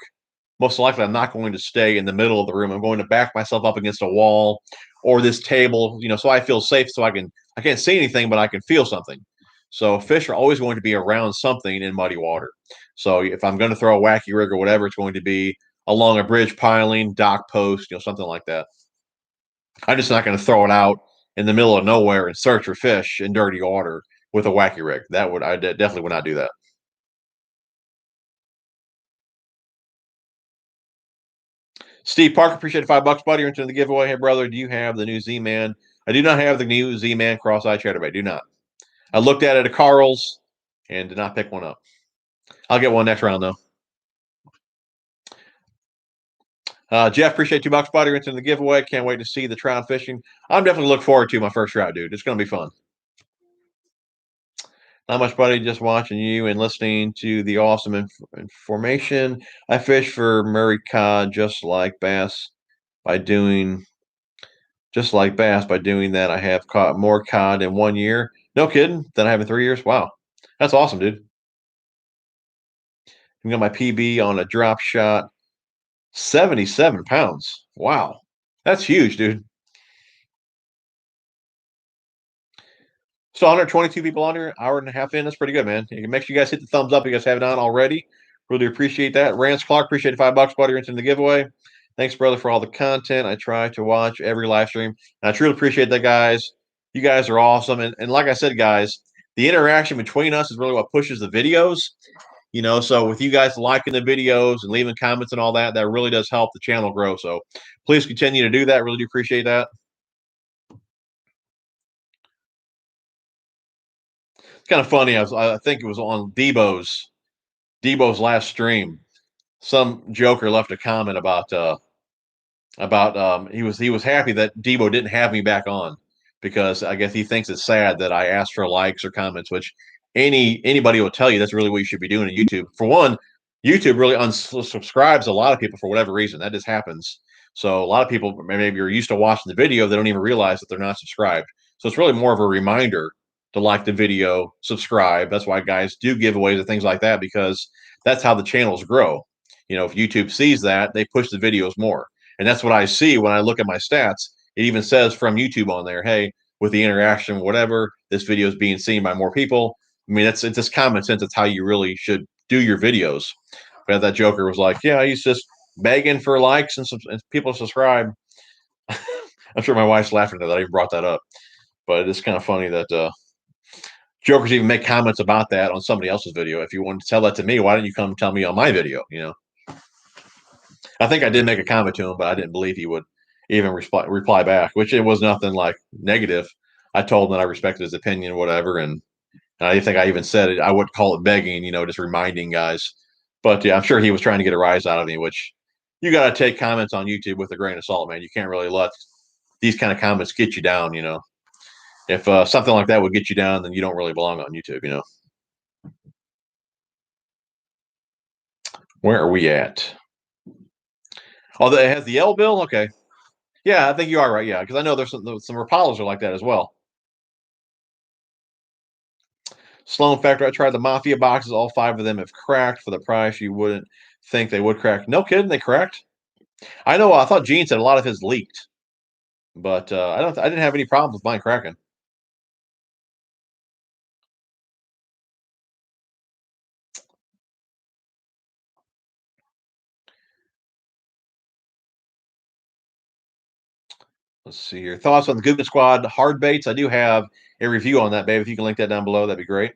Most likely, I'm not going to stay in the middle of the room. I'm going to back myself up against a wall or this table, so I feel safe. So I can't see anything, but I can feel something. So fish are always going to be around something in muddy water. So if I'm going to throw a wacky rig or whatever, it's going to be along a bridge piling, dock post, something like that. I'm just not going to throw it out in the middle of nowhere and search for fish in dirty water with a wacky rig. I definitely would not do that. Steve Parker, appreciate $5, buddy. You're into the giveaway. Hey, brother, do you have the new Z-Man? I do not have the new Z-Man cross-eye chatterbait. Do not. I looked at it at Carl's and did not pick one up. I'll get one next round, though. Jeff, appreciate $2, buddy. You're into the giveaway. Can't wait to see the trout fishing. I'm definitely looking forward to my first trout, dude. It's going to be fun. Not much, buddy. Just watching you and listening to the awesome information. I fish for Murray cod just like bass by doing that. I have caught more cod in 1 year. No kidding. Than I have in 3 years. Wow. That's awesome, dude. I got my PB on a drop shot. 77 pounds. Wow. That's huge, dude. So 122 people on here, hour and a half in. That's pretty good, man. Make sure you guys hit the thumbs up if you guys haven't done already. Really appreciate that. Rance Clark, appreciate the $5, buddy. You're into the giveaway. Thanks, brother, for all the content. I try to watch every live stream. And I truly appreciate that, guys. You guys are awesome. And like I said, guys, the interaction between us is really what pushes the videos. So with you guys liking the videos and leaving comments and all that, that really does help the channel grow. So please continue to do that. Really do appreciate that. kind of funny. I think it was on Debo's last stream. Some joker left a comment about he was happy that Debo didn't have me back on because I guess he thinks it's sad that I asked for likes or comments, which anybody will tell you that's really what you should be doing on YouTube. For one, YouTube really unsubscribes a lot of people for whatever reason. That just happens. So a lot of people maybe are used to watching the video, they don't even realize that they're not subscribed. So it's really more of a reminder to like the video, subscribe. That's why guys do giveaways and things like that, because that's how the channels grow. You know, if YouTube sees that, they push the videos more. And that's what I see when I look at my stats. It even says from YouTube on there, hey, with the interaction, whatever, this video is being seen by more people. I mean, it's just common sense. It's how you really should do your videos. But that joker was like, yeah, he's just begging for likes and people to subscribe. I'm sure my wife's laughing at that. I even brought that up. But it's kind of funny that jokers even make comments about that on somebody else's video. If you want to tell that to me, why didn't you come tell me on my video? You know, I think I did make a comment to him, but I didn't believe he would even reply back, which it was nothing like negative. I told him that I respected his opinion, whatever, and I think I even said it. I wouldn't call it begging, you know, just reminding guys. But yeah, I'm sure he was trying to get a rise out of me, which you got to take comments on YouTube with a grain of salt, man. You can't really let these kind of comments get you down, you know. If something like that would get you down, then you don't really belong on YouTube, you know. Where are we at? Oh, it has the L bill? Okay. Yeah, I think you are right. Yeah, because I know there's some Rapalas are like that as well. Sloan Factor, I tried the Mafia boxes. All 5 of them have cracked for the price. You wouldn't think they would crack. No kidding, they cracked. I know. I thought Gene said a lot of his leaked, but I didn't have any problems with mine cracking. Let's see here. Thoughts on the Goodman Squad hard baits? I do have a review on that, babe. If you can link that down below, that'd be great.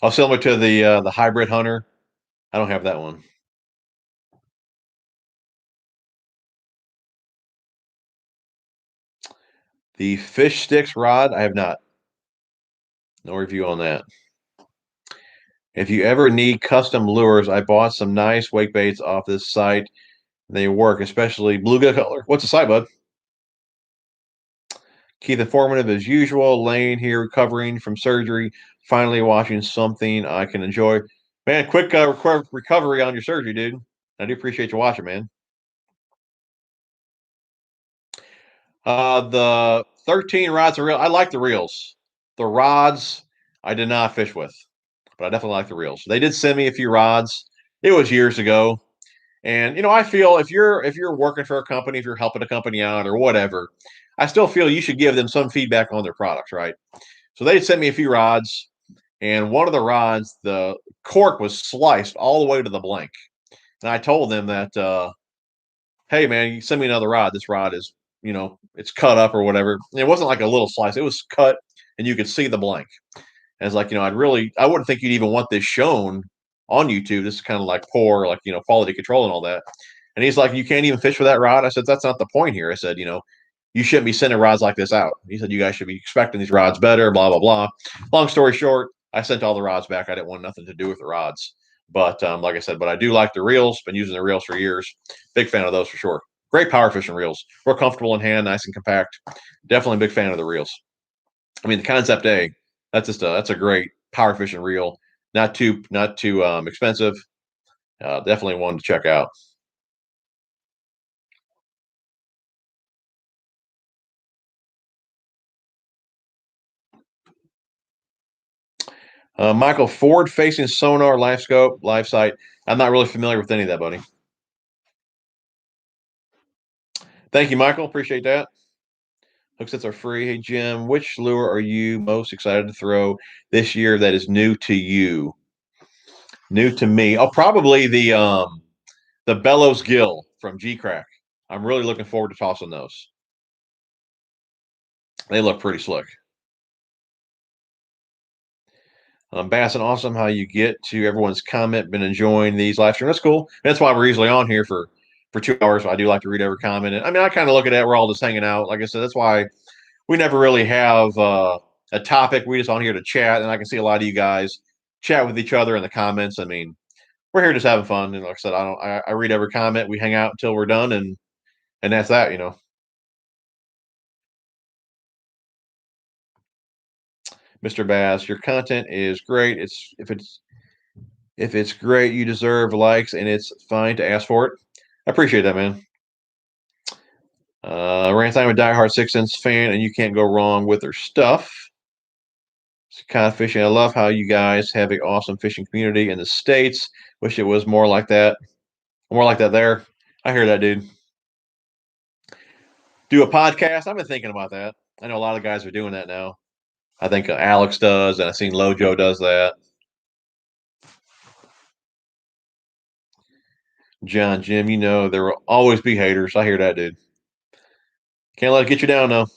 Oh, similar to the Hybrid Hunter. I don't have that one. The Fish Sticks rod, I have not. No review on that. If you ever need custom lures, I bought some nice wake baits off this site. They work, especially bluegill color. What's the site, bud? Keep informative as usual. Laying here recovering from surgery. Finally watching something I can enjoy. Man, quick recovery on your surgery, dude. I do appreciate you watching, man. The 13 rods are real. I like the reels. The rods I did not fish with, but I definitely like the reels. They did send me a few rods. It was years ago. And you know, I feel if you're working for a company, if you're helping a company out or whatever, I still feel you should give them some feedback on their products, right? So they sent me a few rods, and one of the rods, the cork was sliced all the way to the blank. And I told them that, hey man, you send me another rod. This rod is, you know, it's cut up or whatever. And it wasn't like a little slice; it was cut, and you could see the blank. And it's like, you know, I wouldn't think you'd even want this shown on YouTube. This is kind of like poor, like, you know, quality control and all that. And he's like, you can't even fish for that rod. I said, that's not the point here. I said, you know, you shouldn't be sending rods like this out. He said, you guys should be expecting these rods better, blah, blah, blah. Long story short, I sent all the rods back. I didn't want nothing to do with the rods. But like I said, but I do like the reels. Been using the reels for years. Big fan of those for sure. Great power fishing reels. Real comfortable in hand, nice and compact. Definitely a big fan of the reels. I mean, the Concept A, that's a great power fishing reel. Not too expensive. Definitely one to check out. Michael, forward facing sonar, live scope, live sight. I'm not really familiar with any of that, buddy. Thank you, Michael. Appreciate that. Hook sets are free. Hey, Jim, which lure are you most excited to throw this year that is new to you? New to me? Oh, probably the Bellows Gill from G Crack. I'm really looking forward to tossing those. They look pretty slick. Bass and awesome how you get to everyone's comment. Been enjoying these live streams. That's cool. That's why we're usually on here for 2 hours. I do like to read every comment. And I mean, I kind of look at it. We're all just hanging out. Like I said, that's why we never really have a a topic. We just on here to chat, and I can see a lot of you guys chat with each other in the comments. I mean, we're here just having fun. And like I said, I read every comment. We hang out until we're done, and that's that. You know, Mr. Bass, your content is great. If it's great, you deserve likes, and it's fine to ask for it. I appreciate that, man. Rant, I'm a diehard 6 cents fan, and you can't go wrong with their stuff. It's kind of fishing. I love how you guys have an awesome fishing community in the States. Wish it was more like that. More like that there. I hear that, dude. Do a podcast. I've been thinking about that. I know a lot of guys are doing that now. I think Alex does, and I've seen Lojo does that. John, Jim, you know there will always be haters. I hear that, dude. Can't let it get you down, though.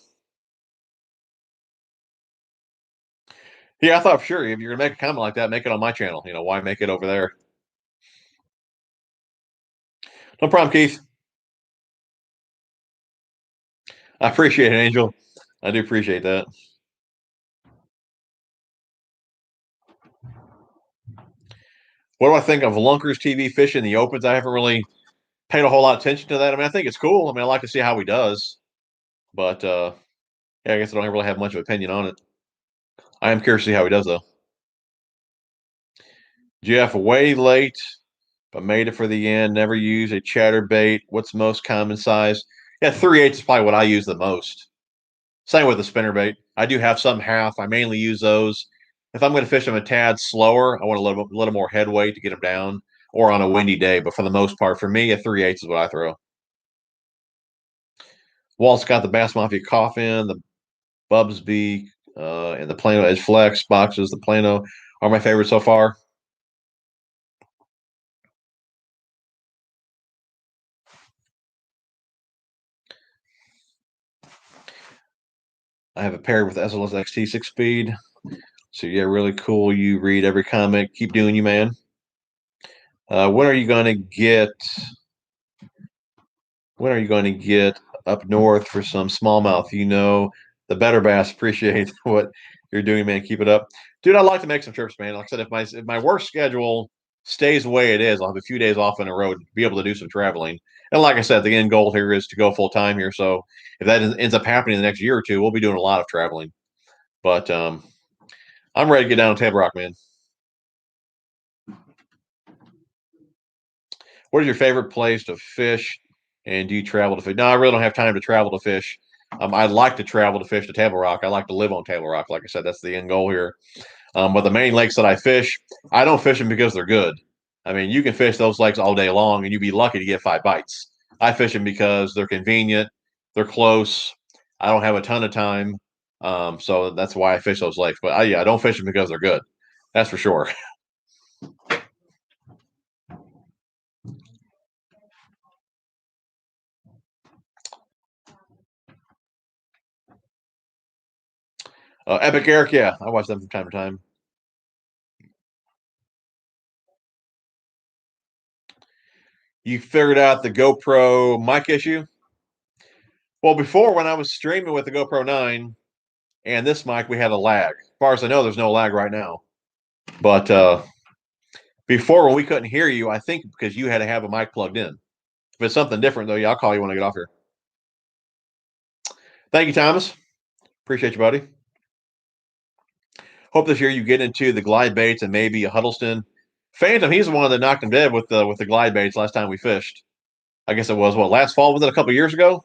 Yeah, I thought for sure if you're gonna make a comment like that, make it on my channel. You know, why make it over there? No problem, Keith. I appreciate it, Angel. I do appreciate that. What do I think of Lunkers TV fishing the opens? I haven't really paid a whole lot of attention to that. I mean, I think it's cool. I mean, I like to see how he does, but yeah, I guess I don't really have much of an opinion on it. I am curious to see how he does, though. Jeff, way late, but made it for the end. Never use a chatterbait. What's most common size? Yeah, 3/8 is probably what I use the most. Same with the spinnerbait. I do have some half. I mainly use those. If I'm going to fish them a tad slower, I want a little more headway to get them down, or on a windy day. But for the most part, for me, a 3/8 is what I throw. Walt's got the Bass Mafia coffin, the Bubsby, and the Plano Edge Flex boxes. The Plano are my favorite so far. I have a pair with SLS XT 6 speed. So yeah, really cool. You read every comment. Keep doing you, man. When are you going to get? When are you going to get up north for some smallmouth? You know, the better bass appreciate what you're doing, man. Keep it up, dude. I'd like to make some trips, man. Like I said, if my work schedule stays the way it is, I'll have a few days off in a row to be able to do some traveling. And like I said, the end goal here is to go full time here. So if that ends up happening in the next year or two, we'll be doing a lot of traveling. But I'm ready to get down to Table Rock, man. What is your favorite place to fish? And do you travel to fish? No, I really don't have time to travel to fish. I'd like to travel to fish to Table Rock. I like to live on Table Rock. Like I said, that's the end goal here. But the main lakes that I fish, I don't fish them because they're good. I mean, you can fish those lakes all day long, and you'd be lucky to get 5 bites. I fish them because they're convenient, they're close. I don't have a ton of time, so that's why I fish those lakes. But yeah, I don't fish them because they're good. That's for sure. Epic Eric, yeah, I watch them from time to time. You figured out the GoPro mic issue? Well, before when I was streaming with the GoPro 9 and this mic, we had a lag. As far as I know, there's no lag right now. But before when we couldn't hear you, I think because you had to have a mic plugged in. If it's something different, though, yeah, I'll call you when I get off here. Thank you, Thomas. Appreciate you, buddy. Hope this year you get into the glide baits and maybe a Huddleston. Phantom, he's the one that knocked him dead with the glide baits last time we fished. I guess it was last fall, was it a couple years ago?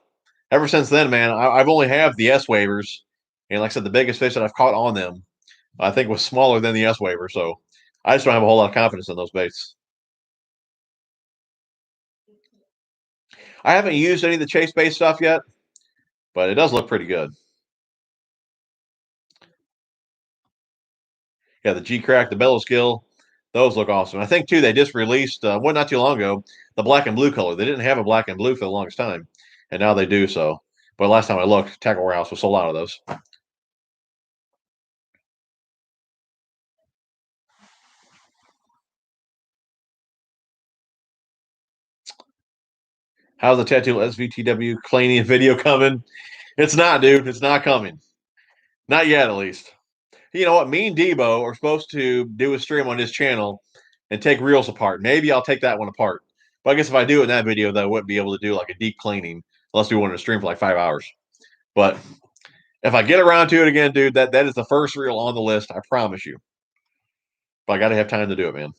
Ever since then, man, I've only have the S waivers, and like I said, the biggest fish that I've caught on them, I think, was smaller than the S waiver. So I just don't have a whole lot of confidence in those baits. I haven't used any of the chase bait stuff yet, but it does look pretty good. Yeah, the G Crack, the Bellows Gill, those look awesome. I think too they just released not too long ago the black and blue color. They didn't have a black and blue for the longest time, and now they do. So, but last time I looked, Tackle Warehouse was sold out of those. How's the Tattoo SVTW cleaning video coming? It's not, dude. It's not coming. Not yet, at least. You know what? Me and Debo are supposed to do a stream on his channel and take reels apart. Maybe I'll take that one apart. But I guess if I do it in that video, though, I wouldn't be able to do like a deep cleaning unless we wanted to stream for like 5 hours. But if I get around to it again, dude, that is the first reel on the list. I promise you. But I got to have time to do it, man.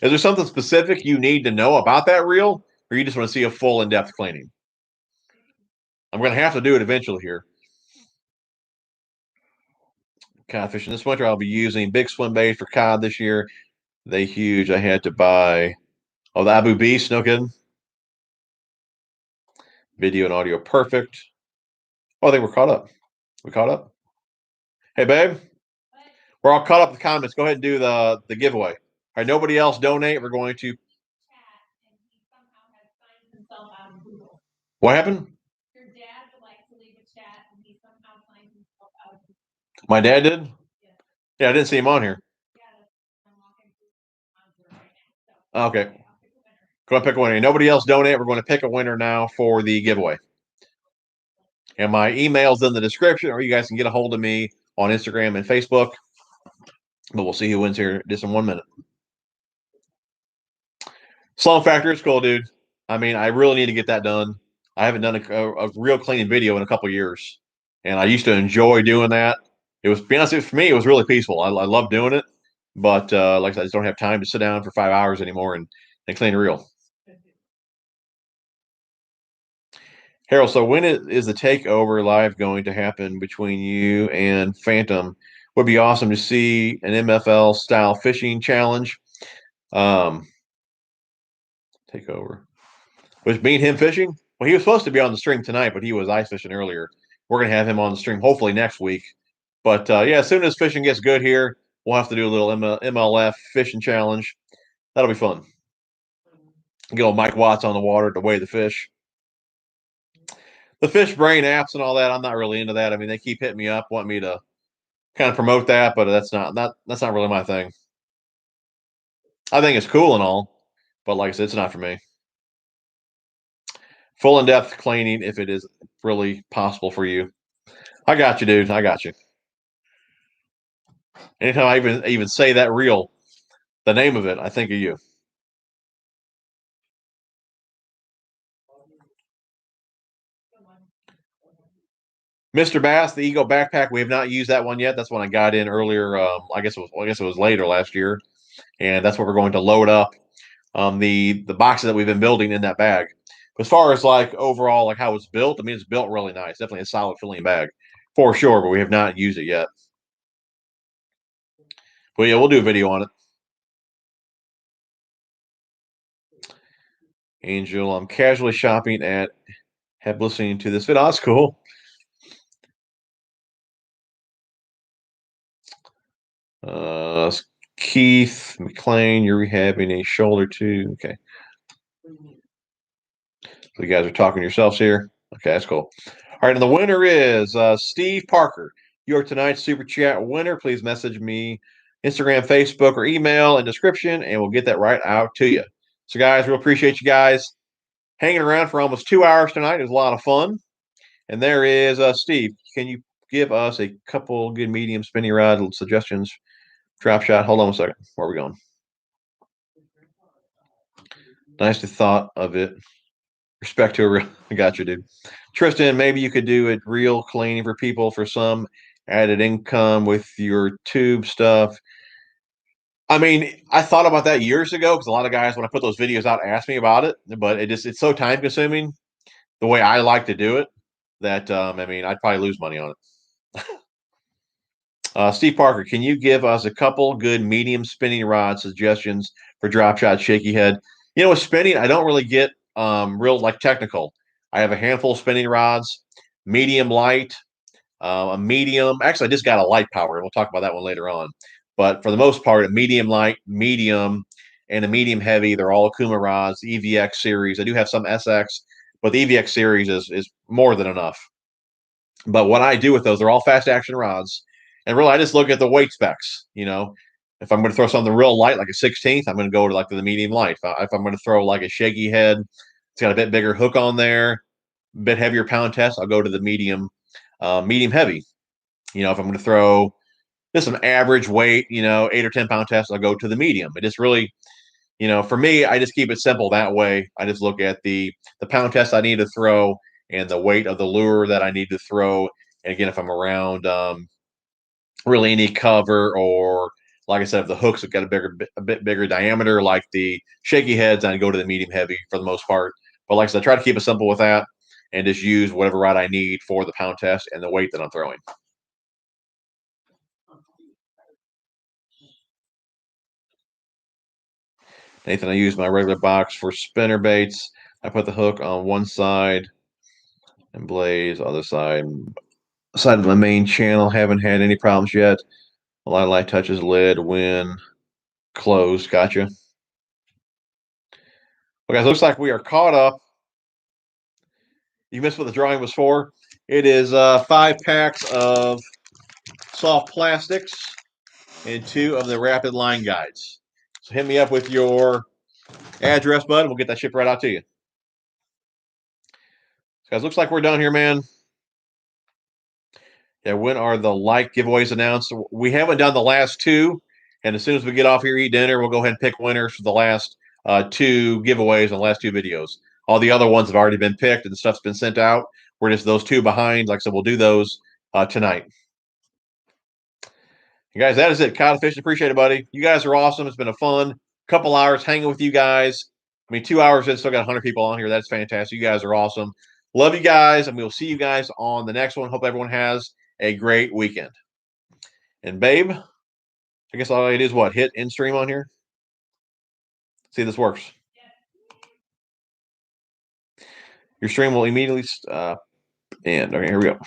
Is there something specific you need to know about that reel, or you just want to see a full in-depth cleaning? I'm going to have to do it eventually here. Cod fishing this winter, I'll be using big swim bait for cod this year. They huge. I had to buy the Abu Beast. No kidding. Video and audio perfect. Oh, I think we're caught up. We caught up. Hey, babe. We're all caught up with the comments. Go ahead and do the giveaway. All right, nobody else donate. We're going to. What happened? Your dad would like to leave a chat, and he somehow signed himself out. My dad did? Yeah, I didn't see him on here. Okay. Go ahead and pick a winner. Nobody else donate. We're going to pick a winner now for the giveaway. And my email's in the description, or you guys can get a hold of me on Instagram and Facebook. But we'll see who wins here just in 1 minute. Slump Factor is cool, dude. I mean, I really need to get that done. I haven't done a real cleaning video in a couple years, and I used to enjoy doing that. It was, be honest, for me, it was really peaceful. I love doing it, but like I said, I just don't have time to sit down for 5 hours anymore and clean a reel. Harold, so when is the takeover live going to happen between you and Phantom? Would be awesome to see an MFL style fishing challenge. Takeover. Was me and him fishing? Well, he was supposed to be on the stream tonight, but he was ice fishing earlier. We're going to have him on the stream hopefully next week. But yeah, as soon as fishing gets good here, we'll have to do a little MLF fishing challenge. That'll be fun. Get old Mike Watts on the water to weigh the fish. The fish brain apps and all that, I'm not really into that. I mean, they keep hitting me up, want me to kind of promote that, but that's not really my thing. I think it's cool and all, but like I said, it's not for me. Full in-depth cleaning if it is really possible for you. I got you, dude. I got you. Anytime I even say that reel, the name of it, I think of you. Mr. Bass, the Eagle backpack. We have not used that one yet. That's one I got in earlier. I guess it was later last year, and that's what we're going to load up the boxes that we've been building in that bag. As far as like overall, like how it's built, I mean, it's built really nice. Definitely a solid filling bag for sure, but we have not used it yet. But yeah, we'll do a video on it. Angel, I'm casually shopping at, have listening to this video. Oh, that's cool. Keith McLean, you're rehabbing a shoulder too. Okay. So you guys are talking yourselves here. Okay, that's cool. All right, and the winner is Steve Parker. You're tonight's super chat winner. Please message me Instagram, Facebook, or email in description, and we'll get that right out to you. So, guys, real appreciate you guys hanging around for almost 2 hours tonight. It was a lot of fun. And there is Steve. Can you give us a couple good medium spinning rod suggestions? Drop shot. Hold on a second. Where are we going? Nice to thought of it. Respect to a real. I got you, dude. Tristan, maybe you could do a real cleaning for people for some added income with your tube stuff. I mean, I thought about that years ago because a lot of guys, when I put those videos out, asked me about it, but it's so time consuming the way I like to do it that I mean, I'd probably lose money on it. Steve Parker, can you give us a couple good medium spinning rod suggestions for drop shot, shaky head? You know, with spinning, I don't really get real like technical. I have a handful of spinning rods, medium light, a medium. Actually, I just got a light power, and we'll talk about that one later on. But for the most part, a medium light, medium, and a medium heavy. They're all Akuma rods, the EVX series. I do have some SX, but the EVX series is more than enough. But what I do with those, they're all fast action rods. And really, I just look at the weight specs. You know, if I'm going to throw something real light, like a 16th, I'm going to go to like the medium light. If I'm going to throw like a shaky head, it's got a bit bigger hook on there, a bit heavier pound test, I'll go to the medium medium heavy. If I'm going to throw just some average weight, 8 or 10 pound tests, I'll go to the medium. It just really, for me, I just keep it simple that way. I just look at the pound test I need to throw and the weight of the lure that I need to throw. And again, if I'm around really any cover, or like I said, if the hooks have got a bit bigger diameter, like the shaky heads, I go to the medium heavy for the most part. But like I said, I try to keep it simple with that and just use whatever rod I need for the pound test and the weight that I'm throwing. Nathan, I use my regular box for spinner baits. I put the hook on one side and blaze other side of the main channel. Haven't had any problems yet. A lot of light touches lid when closed. Gotcha. Well, guys, looks like we are caught up. You missed what the drawing was for. It is 5 packs of soft plastics and 2 of the rapid line guides. So hit me up with your address, bud, and we'll get that shipped right out to you. Guys, looks like we're done here, man. Yeah, when are the like giveaways announced? We haven't done the last 2, and as soon as we get off here, eat dinner, we'll go ahead and pick winners for the last 2 giveaways and the last 2 videos. All the other ones have already been picked and the stuff's been sent out. We're just those 2 behind. Like I said, we'll do those tonight. You guys, that is it. Kyle Fish, appreciate it, buddy. You guys are awesome. It's been a fun couple hours hanging with you guys. I mean, 2 hours in, still got 100 people on here. That's fantastic. You guys are awesome. Love you guys, and we'll see you guys on the next one. Hope everyone has a great weekend. And babe, I guess all I do is what? Hit end stream on here? See if this works. Your stream will immediately end. Okay, here we go.